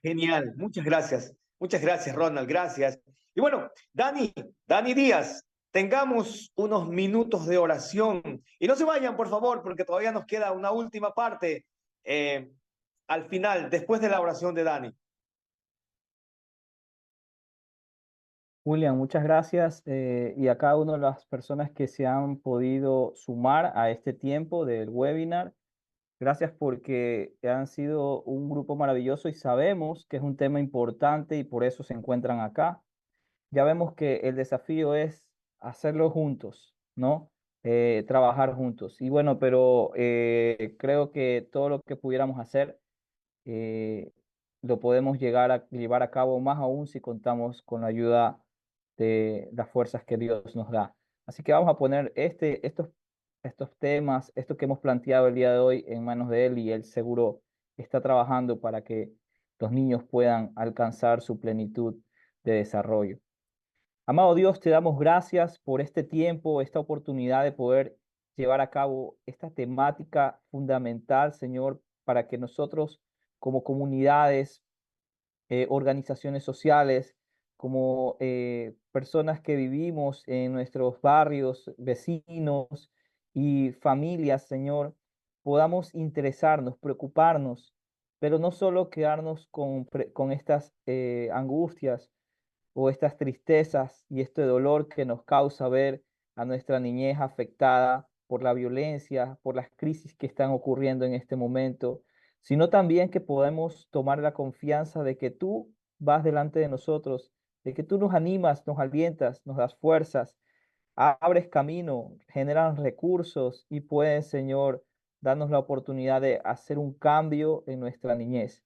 Genial, muchas gracias. Muchas gracias, Ronald, gracias. Y bueno, Dani Díaz, tengamos unos minutos de oración. Y no se vayan, por favor, porque todavía nos queda una última parte al final, después de la oración de Dani. William, muchas gracias y a cada una de las personas que se han podido sumar a este tiempo del webinar. Gracias porque han sido un grupo maravilloso y sabemos que es un tema importante y por eso se encuentran acá. Ya vemos que el desafío es hacerlo juntos, ¿no? Trabajar juntos. Y bueno, pero creo que todo lo que pudiéramos hacer eh, lo podemos llevar a cabo más aún si contamos con la ayuda de las fuerzas que Dios nos da. Así que vamos a poner estos temas, esto que hemos planteado el día de hoy en manos de Él y Él seguro está trabajando para que los niños puedan alcanzar su plenitud de desarrollo. Amado Dios, te damos gracias por este tiempo, esta oportunidad de poder llevar a cabo esta temática fundamental, Señor, para que nosotros como comunidades organizaciones sociales, como personas que vivimos en nuestros barrios, vecinos y familias, Señor, podamos interesarnos, preocuparnos, pero no solo quedarnos con estas angustias o estas tristezas y este dolor que nos causa ver a nuestra niñez afectada por la violencia, por las crisis que están ocurriendo en este momento, sino también que podemos tomar la confianza de que tú vas delante de nosotros, de que tú nos animas, nos alientas, nos das fuerzas, abres camino, generan recursos y puedes, Señor, darnos la oportunidad de hacer un cambio en nuestra niñez.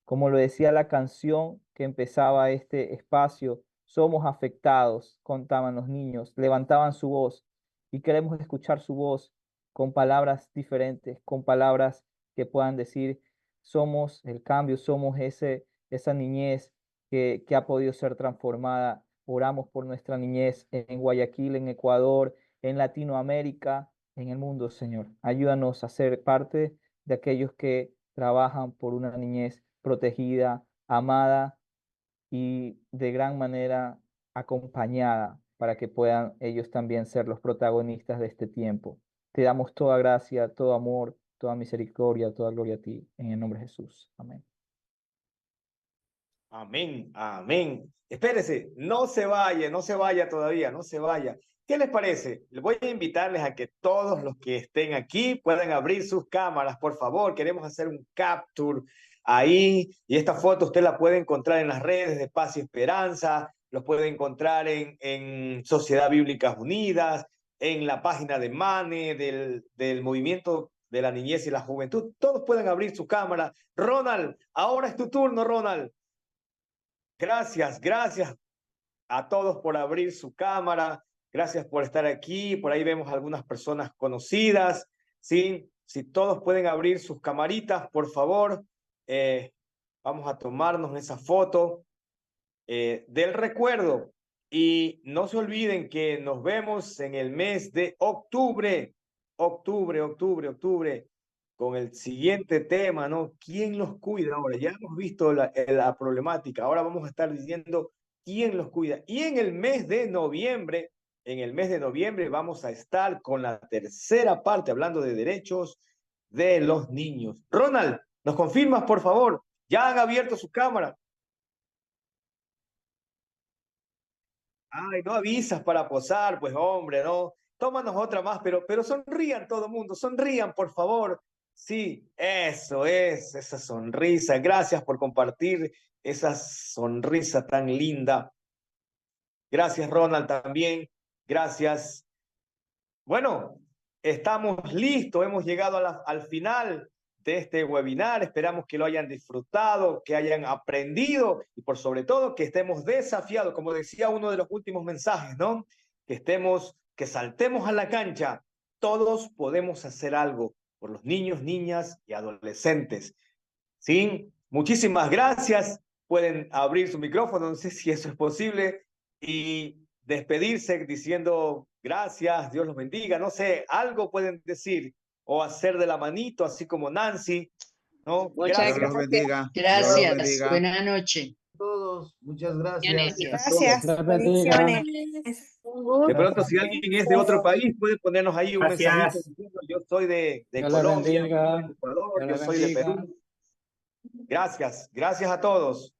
Como lo decía la canción que empezaba este espacio, somos afectados, contaban los niños, levantaban su voz y queremos escuchar su voz con palabras diferentes, con palabras que puedan decir, somos el cambio, somos esa niñez que ha podido ser transformada. Oramos por nuestra niñez en Guayaquil, en Ecuador, en Latinoamérica, en el mundo, Señor. Ayúdanos a ser parte de aquellos que trabajan por una niñez protegida, amada y de gran manera acompañada para que puedan ellos también ser los protagonistas de este tiempo. Te damos toda gracia, todo amor, toda misericordia, toda gloria a ti, en el nombre de Jesús. Amén. Amén, amén. Espérese, no se vaya todavía, no se vaya. ¿Qué les parece? Les voy a invitarles a que todos los que estén aquí puedan abrir sus cámaras, por favor. Queremos hacer un capture ahí y esta foto usted la puede encontrar en las redes de Paz y Esperanza, los puede encontrar en Sociedad Bíblicas Unidas, en la página de MANE, del Movimiento de la Niñez y la Juventud. Todos pueden abrir su cámara. Ronald, ahora es tu turno, Ronald. Gracias a todos por abrir su cámara, gracias por estar aquí, por ahí vemos algunas personas conocidas, ¿sí? Si todos pueden abrir sus camaritas, por favor, vamos a tomarnos esa foto del recuerdo y no se olviden que nos vemos en el mes de octubre, con el siguiente tema, ¿no? ¿Quién los cuida ahora? Ya hemos visto la problemática, ahora vamos a estar diciendo quién los cuida. Y en el mes de noviembre, vamos a estar con la tercera parte, hablando de derechos de los niños. Ronald, ¿nos confirmas, por favor? ¿Ya han abierto su cámara? Ay, no avisas para posar, pues hombre, ¿no? Tómanos otra más, pero sonrían todo el mundo, sonrían, por favor. Sí, eso es, esa sonrisa. Gracias por compartir esa sonrisa tan linda. Gracias, Ronald, también. Gracias. Bueno, estamos listos, hemos llegado al final de este webinar. Esperamos que lo hayan disfrutado, que hayan aprendido y por sobre todo que estemos desafiados, como decía uno de los últimos mensajes, ¿no? Que saltemos a la cancha. Todos podemos hacer algo por los niños, niñas y adolescentes. ¿Sí? Muchísimas gracias. Pueden abrir su micrófono, no sé si eso es posible, y despedirse diciendo gracias, Dios los bendiga, no sé, algo pueden decir o hacer de la manito, así como Nancy, ¿no? Muchas gracias. Gracias. Buenas noches. Todos, muchas gracias. Gracias. Bendiciones. De pronto, si alguien es de otro país, puede ponernos ahí un mensajito diciendo, yo soy de Colombia, de Ecuador, yo soy de Perú. Gracias a todos.